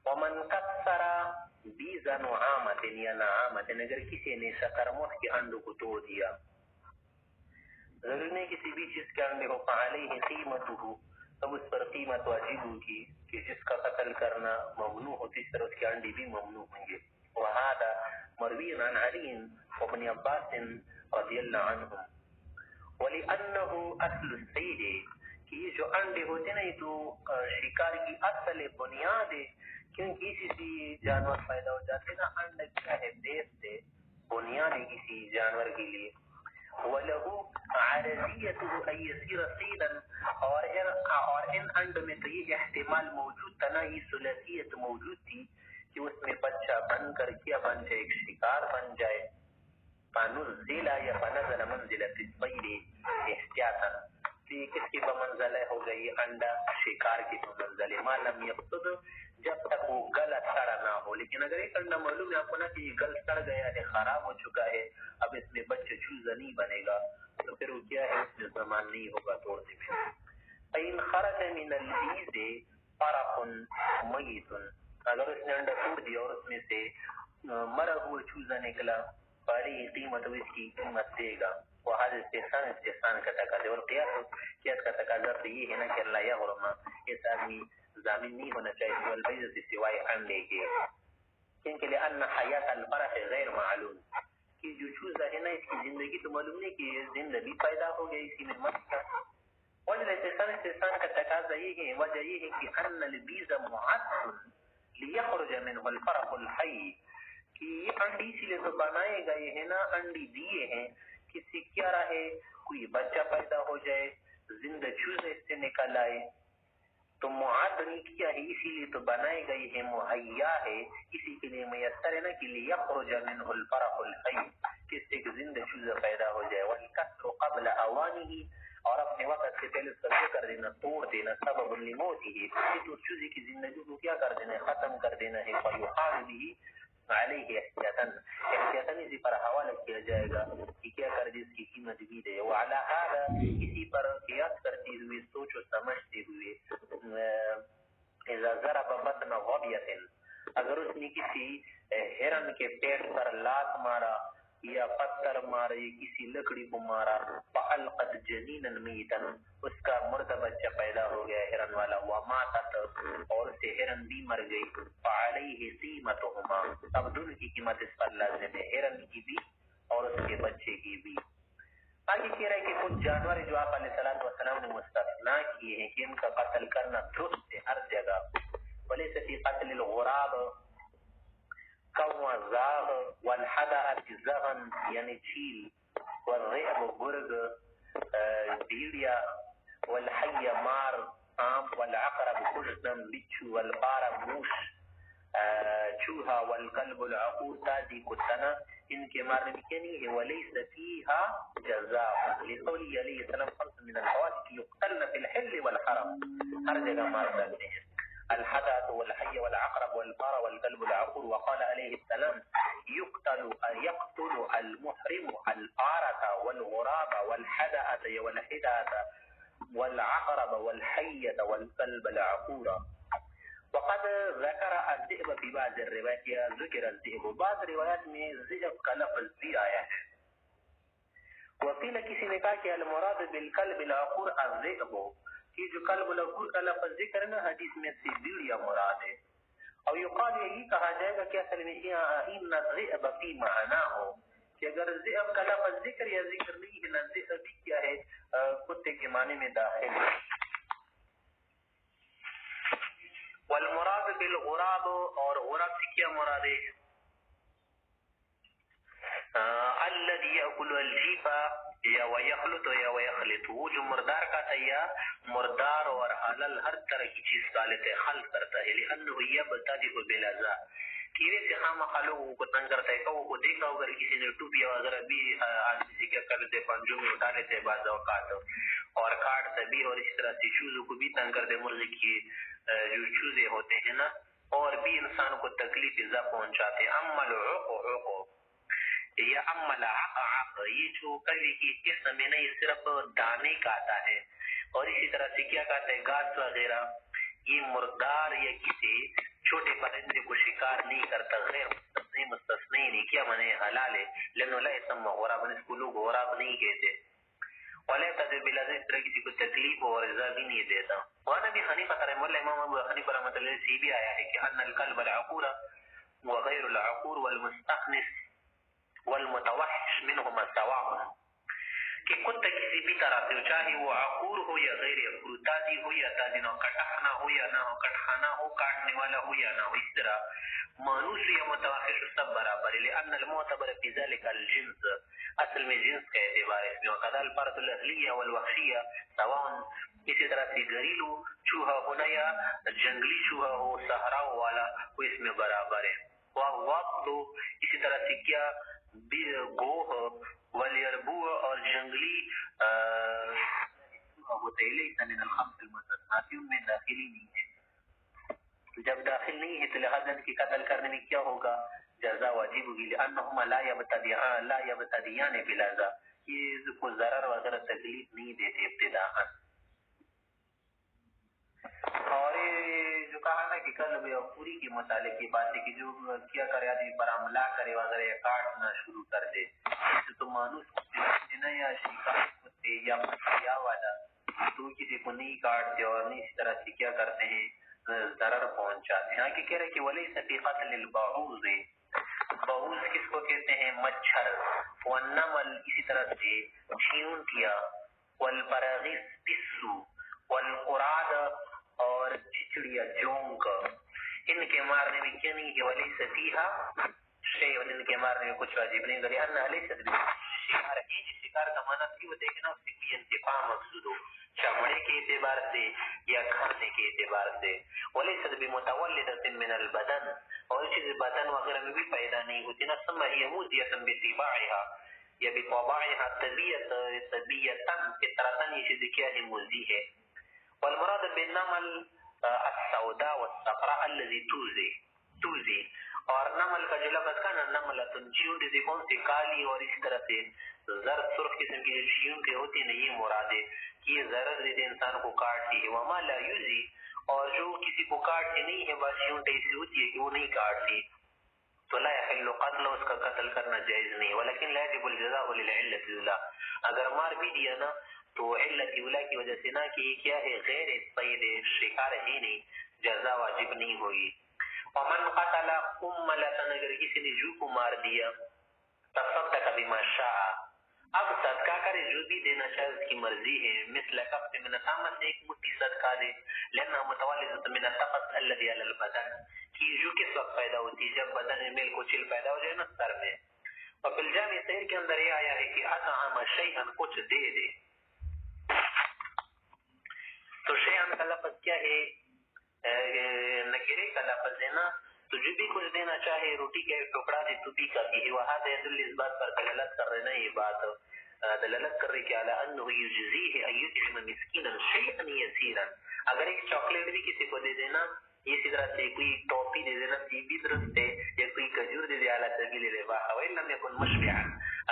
وَمَنْ كَسَّرَ بِيزَ نُعَامَةٍ یا نَعَامَةٍ، اگر کسی نے شکرمرغ کے انڈوں کو توڑ دیا، ضرور نہیں کسی بھی چیز کے انڈے کو، فعلیہ قیمتہ، تب اس پر قیمت واجب ہوگی، کہ جس کا قتل کرنا ممنوع ہوتی اس طرح اس کے انڈے بھی ممنوع ہوں گے۔ وہذا مروی عن علی وابن عباس رضی اللہ عنہ، وَلِأَنَّهُ أَصْلُ الصَّيْدِ، کہ یہ جو انڈے ہوتے نا یہ تو شکار کی اصل بنیاد ہے، کیونکہ اسی سے جانور پیدا ہو جاتے نا، انڈا کیا ہے، بیس ہے، بنیاد ہے کسی جانور کے لیے۔ وَلَهُ عَرَضِيَّتُهُ أَن يَصِيرَ صِيدًا، اور ان انڈ میں تو یہ احتمال موجود تھا نا، یہ ثلاثیت موجود تھی کہ اس میں بچہ بن کر کیا بن جائے، ایک شکار بن جائے، فَنُزِّلَ یا فَنَزَلَ مَنزِلَةِ الصَّيْدِ احتیاطاً، تو یہ کس کی بمنزل ہو گئی، انڈا شکار کی بمنزل، ما لم يقصد، جب تک وہ گل سڑا نہ ہو، لیکن اگر ایک انڈا معلوم ہے آپ کو نا کہ یہ گل سڑ گیا ہے، خراب ہو چکا ہے، اب اس میں بچہ چوزا نہیں بنے گا، تو پھر وہ کیا ہے، اس میں زمان نہیں ہوگا توڑنے میں۔ فَإِنْ خَرَجَ مِنَ الْبِيزِ فَرَقٌ مَيِّتٌ، اگر اس نے انڈا توڑ دیا اور اس میں سے مرا ہوا چوزا نکلا، فعلیہ قیمت، اس کی قیمت دے گا، وهذا استحسان کا تقاضا والقياس قياس کا تقاضا تو یہ ہے نا کہ لا يغرم اس آدمی ضامن نہیں ہونا چاہیے والبیضة سوائے انڈے کے کیونکہ لأن حیات الفرح غیر معلوم کہ جو چوزہ ہے نا اس کی زندگی تو معلوم نہیں کہ زندگی پیدا ہو گئی اسی میں مت کا وجہ استحسان کا تقاضا یہ ہے وجہ یہ ہے کہ ان البیض معد لیخرج منه الفرح الحی کہ یہ انڈی اسی لیے تو بنائے گئے ہیں نا انڈی دیے ہیں کسی کیا رہے کوئی بچہ پیدا ہو جائے زندہ چوزے سے نکل آئے تو معد نہیں کیا ہے اسی لیے تو بنائے گئی ہے مہیا ہے اسی کے لیے میسر ہے نا کہ لیخرج منه الفرح الحی کس سے زندہ چوزہ پیدا ہو جائے والکسر قبل اوانه اور اپنے وقت سے پہلے سبزے کر دینا توڑ دینا سبب لموت ہی تو اس چوزے کی زندگی کو کیا کر دینا ہے ختم کر دینا ہے فیحال به علیہ احتیاطاً اسی پر حوالہ کیا جائے گا کہ کیا کر دی اس کی قیمت بھی دے وعلی هذا اسی پر قیاس کرتے ہوئے سوچ و سمجھتے ہوئے اذا ضرب بطن غبیت اگر اس نے کسی ہرن کے پیٹ پر لات مارا یا پتھر مارا یا کسی لکڑی کو مارا فالقت جنینا میتا اس کا مردہ بچہ پیدا ہو گیا ہرن والا وماتت اور اسے ہرن بھی مر گئی فعلیہ قیمتهما اب دونوں کی قیمت اس پر لازم ہے ہرن کی بھی اور اس کے بچے کی بھی آگے کہہ رہا ہے کہ کچھ جانور جو آپ علیہ السلام نے مستثنا کیے ہیں کہ ان کا قتل کرنا درست ہے ہر جگہ ولیس فی قتل الغراب زاغ والحدأ زغن یعنی چیل والرئب گرگ بیڑیا والحی مار عام والعقرب کشتم بچو والبار موش چوہا والقلب العقور تازی کتنا ان کے مارنے میں کیا نہیں ہے ولیس فیہا جزاء لقولی علیہ السلام خمس من الحوادث یقتلن فی الحل والحرم ہر جگہ مار سکتے ہیں الحدث والحي والعقرب والبار والكلب العقور وقال عليه السلام يقتل المحرم البارة والغراب والحدث والحدث والعقرب والحية والكلب العقور وقد ذكر الذئب في بعض الروايات ذكر الذئب بعض روایات میں ذئب کا لفظ بھی آیا ہے وقیل کسی نے کہا کہ المراد بالكلب العقور الذئب کہ جو قلب العقور کا لفظ ذکر ہے نا حدیث میں سے بیڑیا مراد ہے اور یقال یہی کہا جائے گا کہ اصل میں ان الذئب فی معناه کہ اگر ذئب کا لفظ ذکر یا ذکر نہیں ہے نا ذئب کیا ہے کتے کے معنی میں داخل ہے والمراد بالغراب اور غراب سے کیا مراد ہے الذي يأكل الجيفا یا ويخلط یا ويخلط وہ جو مردار کا تھا یا مردار اور حلال ہر طرح کی چیز کا لیتے خلط کرتا ہے لأنه يبتدئ بالعزاء کہ ویسے خام خالوگوں کو تنگ کرتا ہے کہ وہ کو دیکھا اگر کسی نے ٹوپیا وغیرہ بھی آدمی سے کیا کر لیتے پنجوں میں اٹھا لیتے بعض اوقات اور کاٹتا بھی اور اس طرح سے چوزوں کو بھی تنگ کرتے مرغی کی جو چوزے ہوتے ہیں نا اور بھی انسان کو تکلیف اضافہ پہنچاتے اما العقو یا اما العقعق یہ جو کلی کی قسم میں نہیں صرف دانے کا آتا ہے اور اسی طرح سے کیا کہتا ہے گاس وغیرہ یہ مردار یا کسی چھوٹے پرندے کو شکار نہیں کرتا غیر مستثنی نہیں کیا معنی حلال ہے لانه لا يسمى غراب اس کو لوگ غراب نہیں کہتے ولا تذ بالذی اس طرح کسی کو تکلیف اور ایذا بھی نہیں دیتا وانا بھی حنیفہ رحمہ اللہ امام ابو حنیفہ رحمۃ اللہ سے بھی آیا ہے کہ ان الكلب العقور وغير العقور والمستخنس والمتوحش منهما سواء کہ کتا کسی بھی طرح سے چاہے وہ عقور ہو یا غیر عقور تازی ہو یا تازی نہ ہو کٹخانا ہو یا نہ ہو کٹخانا ہو کاٹنے والا ہو یا نہ ہو اس طرح مانوس یا متوحش سب برابر ہے لأن المعتبر في ذلك الجنس اصل میں جنس کا اعتبار ہے وقد الفرد الاهلیہ والوحشیہ سواء اسی طرح سے گھریلو چوہا ہونا یا جنگلی چوہا ہو صحراؤ والا وہ اس میں برابر ہے وقت اسی طرح سے کیا گوہ والیربوع اور جنگلی ہوتے لیس من الخمس المستثنات میں داخلی نہیں ہے جب داخل نہیں ہے تو لہذا کی قتل کرنے میں کیا ہوگا جزا واجب ہوگی لانہما لا یبتدیان بالعزا یہ کو ضرر وغیرہ تکلیف نہیں دیتے ابتداء اور جو کہا نا کہ کل پوری کے متعلق کی بات ہے کہ جو کیا کرے آدمی پر حملہ کرے وغیرہ کاٹنا شروع کر دے تو مانوس نا یا نہیں کاٹتے اور نہیں اسی طرح سے کیا کرتے ہیں ضرر پہنچاتے ہیں. آگے کہہ رہے کہ ولیس فی قتل البعوض، بعوض کس کو کہتے ہیں؟ مچھر. والنمل اسی طرح سے چیونٹیا، والبراغیث پسو، والقراد اور چچڑیا جونک، ان کے مارنے میں کیا نہیں ہے؟ ولیس فیہا شیء، ان کے مارنے میں کچھ واجب نہیں. لأنها ليست شکار ہے. شکار کا معنی بھی وہ دیکھنا اس کی کوئی انتفاع مقصود ہو، چمڑے کے اعتبار سے یا کھانے کے اعتبار سے. وليست بمتولدة من البدن، اور چیز بدن وغیرہ میں بھی پیدا نہیں ہوتی. نسمى هي موذية بطباعها یا بطباعها طبيعتا فطرتا، یہ چیز کیا ہے؟ موذی ہے. والمراد بالنمل السوداء والصفراء الذي توزی، اور نمل کا جو لفظ کا نا نملتن، چیونٹی سے کون سی؟ کالی اور اسی طرح سے زرد سرخ قسم کی جو چیونٹی ہوتی ہیں یہ مراد ہے کہ یہ ضرر دیتے انسان کو کاٹتی ہے. وما لا یوزی، اور جو کسی کو کاٹتی نہیں ہے بس چیونٹی ایسی ہوتی ہے کہ وہ نہیں کاٹتی تو لا یحل قتل، اس کا قتل کرنا جائز نہیں. ولکن لا یجب الجزاء للعلة الاولى، اگر مار بھی دیا نا تو علت اولی کی وجہ سے نہ کہ یہ کیا ہے؟ غیر صید، شکار ہی نہیں، جزا واجب نہیں ہوگی. ومن قتل قملة، اگر کسی نے جو کو مار دیا، تصدق بما شاء، اب صدقہ کرے جو بھی دینا چاہے اس کی مرضی ہے. مثل کفت من التمس، ایک مٹھی صدقہ دے. لأنها متولدة من التقص الذي على البدن، کہ جو کس وقت پیدا ہوتی ہے؟ جب بدن میں میل کوچل پیدا ہو جائے نا سر میں. اور فی الجامع صحیح کے اندر یہ آیا ہے کہ اطعم شیئا، کچھ دے دے. تو شیئا کا لفظ کیا ہے؟ نکرے کا لفظ ہے نا، تو جو بھی کچھ دینا چاہے، روٹی کا ایک ٹکڑا دے تو بھی کافی ہے. وہاں يدل اس بات پر دلالت کر رہے نا، یہ بات دلالت کر رہی کہ علی انه یجزیہ ان یطعم مسکینا شیئا یسیرا، اگر ایک چاکلیٹ بھی کسی کو دے دینا، اسی طرح سے کوئی ٹاپی دے دینا، سی بھی درست ہے، یا کوئی کھجور دے دے علی سبیل الاباحہ وان لم یکن مشبعا،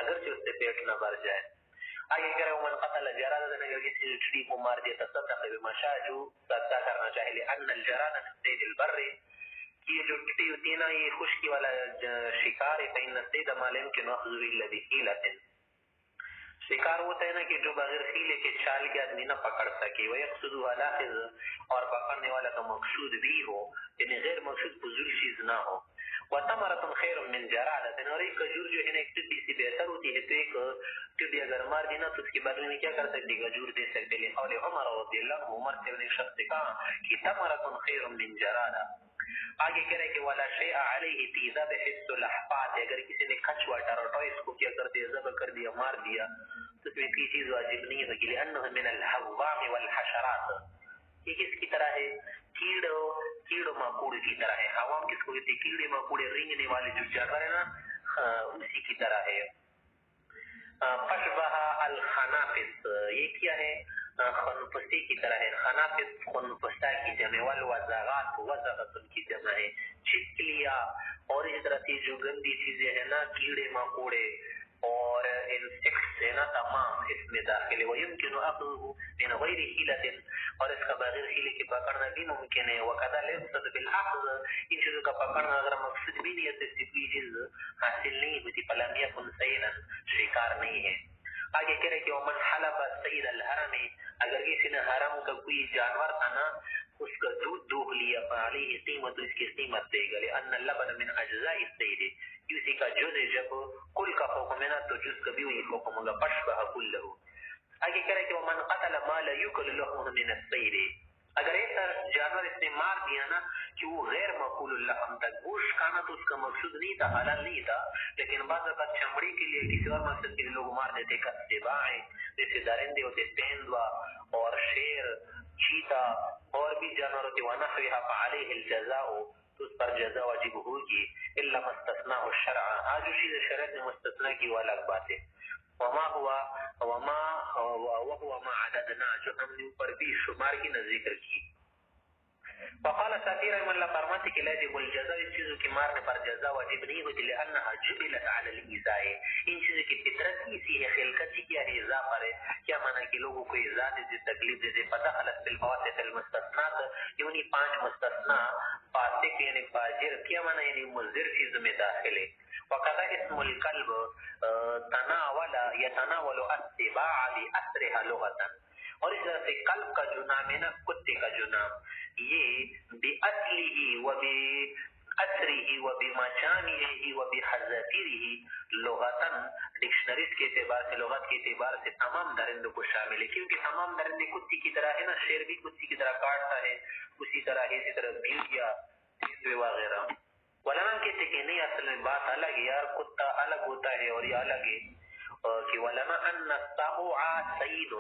اگر سے اس سے پیٹ نہ بھر جائے. آگے کہہ رہے ومن قتل جرادة، اگر کسی نے چڑی کو مار دیا، تصدق بما شاء، جو صدقہ کرنا چاہے. لأن الجرادة من صید البر، یہ جو ٹٹی ہوتی ہے نا یہ خشکی والا شکار ہے. فإن الصید ما لا يمكن أخذه إلا بحیلة، شکار ہوتا ہے نا کہ جو بغیر حیلے کے چال کے آدمی نہ پکڑ سکے. ويقصدها لاحظ، اور پکڑنے والا کا مقصود بھی ہو، یعنی غیر مقصود فضول چیز نہ ہو. وثمرة خیر من جرادة، اور ایک کھجور جو ہے نا ایک ٹڈی سے بہتر ہوتی ہے، تو ایک ٹڈی اگر مار دینا تو اس کے بدلے میں کیا کر سکتے؟ کھجور دے سکتے. لقول عمر رضی اللہ عنہ، عمر سے نے شخص سے کہا کہ ثمرة خیر من جرادة. آگے کہہ رہے کہ ولا شیء علیہ فی ذبح السلحفاة، اگر کسی نے کچھوا ٹراٹوئس کو کیا کر دیا؟ ذبح کر دیا، مار دیا، تو اس میں کوئی چیز واجب نہیں ہوگی. لأنه من الحوام والحشرات، یہ کس کی طرح ہے؟ کیڑوں مکوڑے کی طرح ہے. حوام کس کو کہتے ہیں؟ کیڑے مکوڑے رینگنے والے جو جانور ہیں نا، اسی کی طرح ہے. فشبہ الخنافس، یہ کیا ہے؟ خنفسی کی طرح ہے. خنافس خنفسا کی جمع، والوزغات وزغت کی جمع ہے. چھپکلیاں اور اس طرح کی جو گندی چیزیں ہیں نا، کیڑے مکوڑے اور انسیکٹس ہے نا، تمام اس میں داخل ہے. ويمكن اخذه من غیر حیلۃ، اور اس کا بغیر حیلے کے پکڑنا بھی ممکن ہے. وكذا لا يقصد بالاخذ، ان چیزوں کا پکڑنا اگر مقصد بھی نہیں ہے تو اس سے کوئی چیز حاصل نہیں ہوتی. فلم يكن صیدا، شکار نہیں ہے. آگے کہہ رہے کہ ومن حلب صید الحرم، اگر کسی نے حرم کا کوئی جانور تھا نا اس کا دودھ دوہ لیا، فعلیہ قیمت، اس کی قیمت دے گا. لأن اللبن من اجزاء الصید، کسی کا جز ہے، جب کل کا حکم ہے نا تو جز کا بھی وہی حکم ہوگا. فشبہ کلہ. آگے کہہ رہے کہ ومن قتل ما لا یؤکل لحمه من الصید، اگر ایسا جانور اس نے مار دیا نا کہ وہ غیر مأکول اللحم تھا، گوشت کھانا تو اس کا مقصود نہیں تھا، حلال نہیں تھا، لیکن بعض اوقات چمڑی کے لیے کسی اور مقصد کے لیے لوگ مار دیتے. کالسباع، جیسے درندے ہوتے، تیندوا اور شیر، چیتا اور بھی جانور ہوتے. ونحوها فعليه الجزاء، تو اس پر جزا واجب ہوگی. الا ما استثناه الشرع، آج جو چیز شریعت نے مستثنا کی وہ الگ بات ہے. وهو ما عددنا، جو ہم نے اوپر بھی شمار کی نہ ذکر کی. وقال ساتیر رحمہ اللہ فرماتے کہ لا يجب الجزاء، اس چیزوں کی مارنے پر جزا واجب نہیں ہوتی. لأنها جبلت على الإيذاء، ان چیزوں کی فطرت ایسی ہے، خلقت ہی کیا ہے؟ ایذا پر ہے. کیا معنی کہ لوگوں کو ایذا دے، تکلیف دے. فدخلت في الفواسق المستثنات، یعنی 5 مستثنا فاسق یعنی فاجر، کیا معنی یعنی مضر چیزوں میں داخل ہے. وقضا اسم الكلب تناول يتناول السباع لأثرها لغة، اور اس طرح سے کلب کا جو نام ہے نا کتے کا جو نام یہ بِأَصْلِهِ وَبِأَثْرِهِ وَبِمَجَامِعِهِ وَبِحَذَافِرِهِ لغتاً ڈکشنریز کے اعتبار سے لغت کے اعتبار سے تمام درندوں کو شامل ہے کیونکہ تمام درندے کتی کی طرح ہے نا شیر بھی کتی کی طرح کاٹتا ہے اسی طرح بھیڑیا وغیرہ علماء کہتے کہ نہیں اصل میں بات الگ ہے یار کتا الگ ہوتا ہے اور یہ الگ ہے کہ علماء ان السبع سید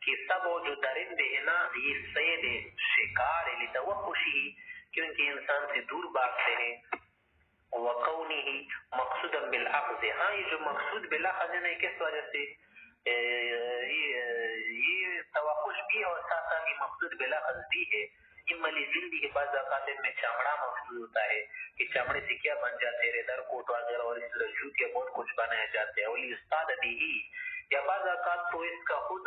کہ سبع جو درندے ہیں نا یہ سید شکار ہے لتوحشی کیونکہ انسان سے دور بھاگتے ہیں وقونه مقصودا بالاخذ ہاں یہ جو مقصود بالاخذ ہے کس وجہ سے یہ توحش بھی اور ساتھ ساتھ یہ مقصود بالاخذ بھی ہے ملی زندگی کے بعض اوقات میں چمڑا مقصود ہوتا ہے کہ چمڑے سے کیا بن جاتے ہیں ریدر کوٹ وغیرہ اور اس طرح جوت یا بہت کچھ بنایا جاتے ہیں ولی استاد بھی یا بعض اوقات تو اس کا خود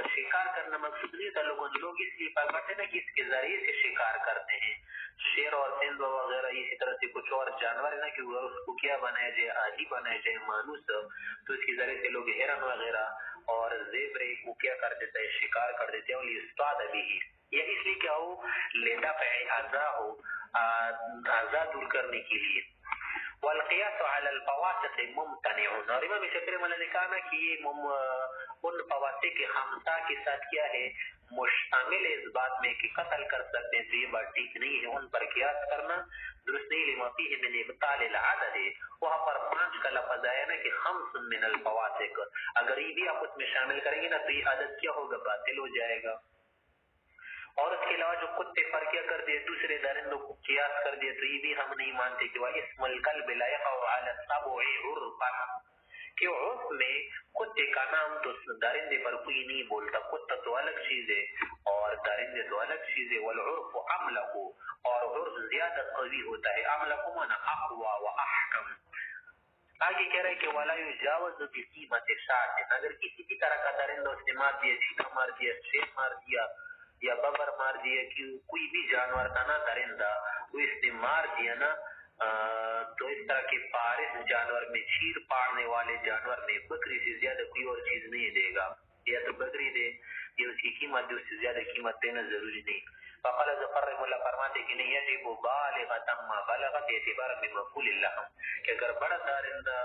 شکار کرنا مقصود نہیں ہوتا لوگ اس لیے پکڑتے ہیں نا کہ اس کے ذریعے سے شکار کرتے ہیں شیر اور سندھ وغیرہ اسی طرح سے کچھ اور جانور ہے نا کہ اس کو کیا بنایا جائے آدھی بنایا جائے مانوس تو اس کے ذریعے سے لوگ ہرن وغیرہ اور زیبرے کو کیا کر دیتا ہے شکار کر دیتے ہیں ولی استاد بھی یا اس لیے کیا ہو لدفع اذا ہو اذا دور کرنے کے لیے والقیاس علی الفواسق ممتنع اور امام شافعی مولا نے کہا نا کہ یہ ان فواسق کے خمسہ کے ساتھ کیا ہے مشتمل اس بات میں کہ قتل کر سکتے ہیں تو یہ بات ٹھیک نہیں ہے ان پر قیاس کرنا درست نہیں لما فیہ من ابطال العدد وہاں پر 5 کا لفظ آیا نا کہ خمس من الفواسق اگر یہ بھی آپ اس میں شامل کریں گے نا تو یہ عدد کیا ہوگا باطل ہو جائے گا اور اس کے علاوہ جو کتے پر کیا کر دیے دوسرے درندوں کو قیاس کر دیے تو یہ بھی ہم نہیں مانتے کہ وہ اسم الکلب لا يقع على السبع عرفا کہ عرف میں کتے کا نام تو درندے پر کوئی نہیں بولتا کتا تو الگ چیز ہے اور درندے تو الگ چیز ہے والعرف املق اور عرف زیادہ قوی ہوتا ہے املق معنی اقوى واحکم آگے کہہ رہے کہ ولا يجاوز بقیمت شاۃ اگر کسی بھی طرح کا درندہ اس نے مار دیا چیتا مار دیا شیر مار دیا یا ببر مار دیا کہ کوئی بھی جانور تھا نا درندہ وہ اس نے مار دیا نا تو اس طرح کے فارس جانور میں چیر پاڑنے والے جانور میں بکری سے زیادہ کوئی اور چیز نہیں دے گا یا تو بکری دے یا اس کی قیمت دے اس سے زیادہ قیمت دینا ضروری نہیں فقال ظفر رحمہ اللہ فرماتے کہ نہیں یجب بالغۃ ما بلغت اعتبارا بمقول اللحم کہ اگر بڑا درندہ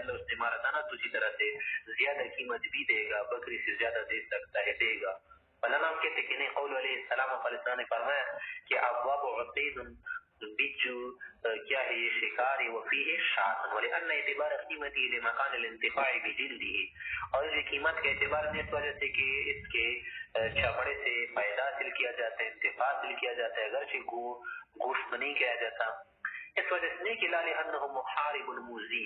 اس نے مارا تھا نا تو اسی طرح سے زیادہ قیمت بھی دے گا بکری سے زیادہ دے سکتا ہے دے گا علماء کہتے کہ نہیں قول علیہ السلام فلسطان نے فرمایا کہ ابواب عقید بچو کیا ہے یہ شکاری وفیہ شاط ولأن اعتبار قیمتی لمکان الانتفاع بجلدی اور یہ قیمت کے اعتبار نے اس وجہ سے کہ اس کے چمڑے سے فائدہ حاصل کیا جاتا ہے انتفاع حاصل کیا جاتا ہے اگرچہ گوشت نہیں کیا جاتا اس وجہ سے نہیں کہ لانه محارب الموزی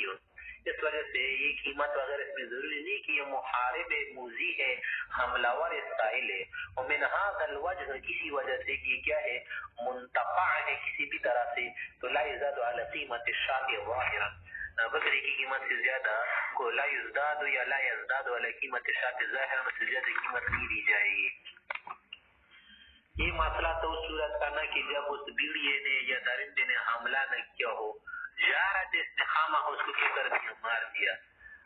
اس وجہ سے یہ قیمت وغیرہ اس میں ضروری نہیں کہ یہ محارب موزی ہے حملہ ساحل ہے ومن هذا الوجه کسی وجہ سے یہ کیا ہے منتفع ہے کسی بھی طرح سے تو لا يزاد على قیمت الشاة ظاہرا بکری کی قیمت سے زیادہ کو لا يزداد یا لا يزداد على قیمت الشاة ظاہرا سے زیادہ قیمت نہیں دی جائے گی یہ مسئلہ تو اس صورت کا نا کہ جب اس بیڑیے نے یا درندے نے حملہ نہ کیا ہو جارت استخامہ اس کو کیا کر دیا مار دیا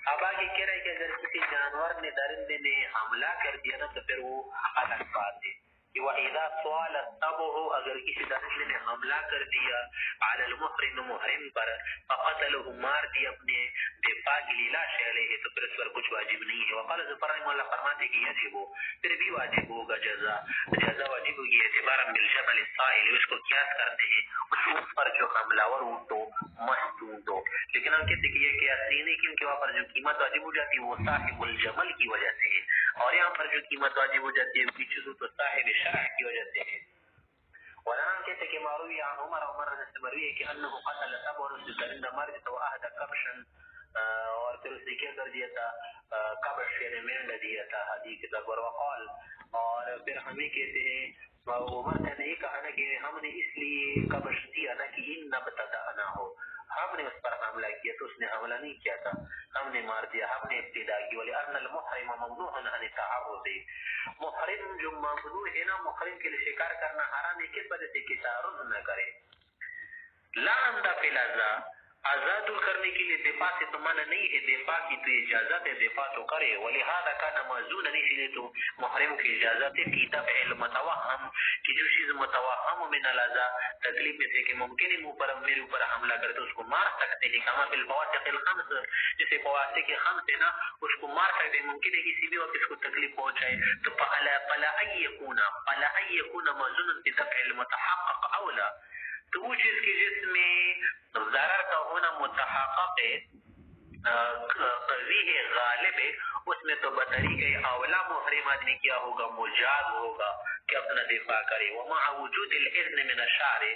اب آگے کہہ رہے کہ اگر کسی جانور نے درندے نے حملہ کر دیا نا تو پھر وہ الگ بات ہے کہ وَإِذَا صَوَالَ السَّبْعُ اگر کسی درندے نے حملہ کر دیا عَلَى الْمُحْرِمِ محرم پر فَقَتَلُهُ مار دیا اپنے دفاع کے لیے لا شیء علیہ تو پھر اس پر کچھ واجب نہیں ہے وقال ظفر رحمہ اللہ فرماتے کہ یجب پھر بھی واجب ہوگا جزا واجب ہوگی اعتبارا بالجمل السائل اس کو قیاس کرتے ہیں اس اونٹ پر جو حملہ اونٹ ہو مست اونٹ ہو لیکن ہم کہتے ہیں کہ یہ قیاس نہیں کیونکہ وہاں پر جو قیمت واجب ہو جاتی ہے وہ صاحب الجمل کی وجہ سے ہے اور یہاں پر جو قیمت واجب ہو جاتی ہے پیچھے تو صاحب شرع کی وجہ سے ہے ولان کہتے کہ مروی عن عمر سے مروی ہے کہ انه قتل سبع اور اس نے درندہ مار دیا تو احد کبشا اور پھر اس نے کیا کر دیا تھا کبش یعنی مینڈا دیا تھا حدیث کے طور پر وقال اور پھر ہمیں کہتے ہیں عمر نے یہ کہا نا کہ ہم نے اس لیے کبش دیا نا کہ ان نبتدأنا ہو ہم نے اس پر حملہ کیا تو اس نے حملہ نہیں کیا تھا ہم نے مار دیا ہم نے ابتدا کی ولأن المحرم ممنوع عن التعرض محرم جو ممنوع ہے نا محرم کے لیے شکار کرنا حرام ہے کس وجہ سے کہ تعرض نہ کرے لا اندہ فی الازا آزاد کرنے کے لیے دفاع سے تو منع نہیں ہے، دفاع کی تو اجازت ہے، دفاع تو کرے. ولہذا کان معزونا، اسی لیے تو محرم کی اجازت ہے فی دفع المتوہم، کہ جو چیز متوہم من الاذى، تکلیف میں سے کہ ممکن ہے منہ پر میرے اوپر حملہ کرے تو اس کو مار سکتے ہیں. کما فی الفواسق الخمس، جیسے فواسق خمس ہے نا، اس کو مار سکتے ہیں، ممکن ہے کسی بھی وقت اس کو تکلیف پہنچائے. تو فلا ان یکون معزونا فی دفع المتحقق اولا، تو وہ چیز کی جس میں ضرر کا ہونا متحقق ہے، قوی ہے، غالب ہے، اس میں تو بطریقہ اولا محرم آدمی کیا ہوگا، مجاز ہوگا کہ اپنا دفاع کرے. ومع وجود الاذن من الشارع،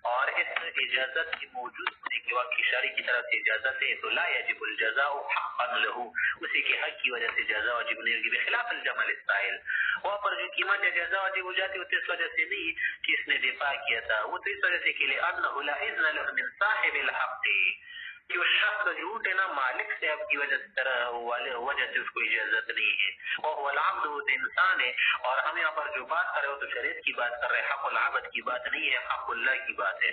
اور اس اجازت کی موجود ہونے کے وقت شارع کی طرف سے اجازت ہے تو لا یجب الجزاء حقا له، اسی کے حق کی وجہ سے جزا واجب نہیں ہوگی. بخلاف الجمل السائل، وہاں پر جو قیمت جزا واجب ہو جاتی ہے اس وجہ سے نہیں کہ اس نے دفاع کیا تھا، وہ تو اس وجہ سے کہ لأنه لا اذن له من صاحب الحق، کہ اس شخص جھوٹ ہے نا، مالک سے اب کی وجہ سے وجہ سے اس کو اجازت نہیں ہے. اور العبد، وہ انسان ہے، اور ہم یہاں پر جو بات کر رہے ہو تو شریعت کی بات کر رہے ہیں، حق العبد کی بات نہیں ہے، حق اللہ کی بات ہے.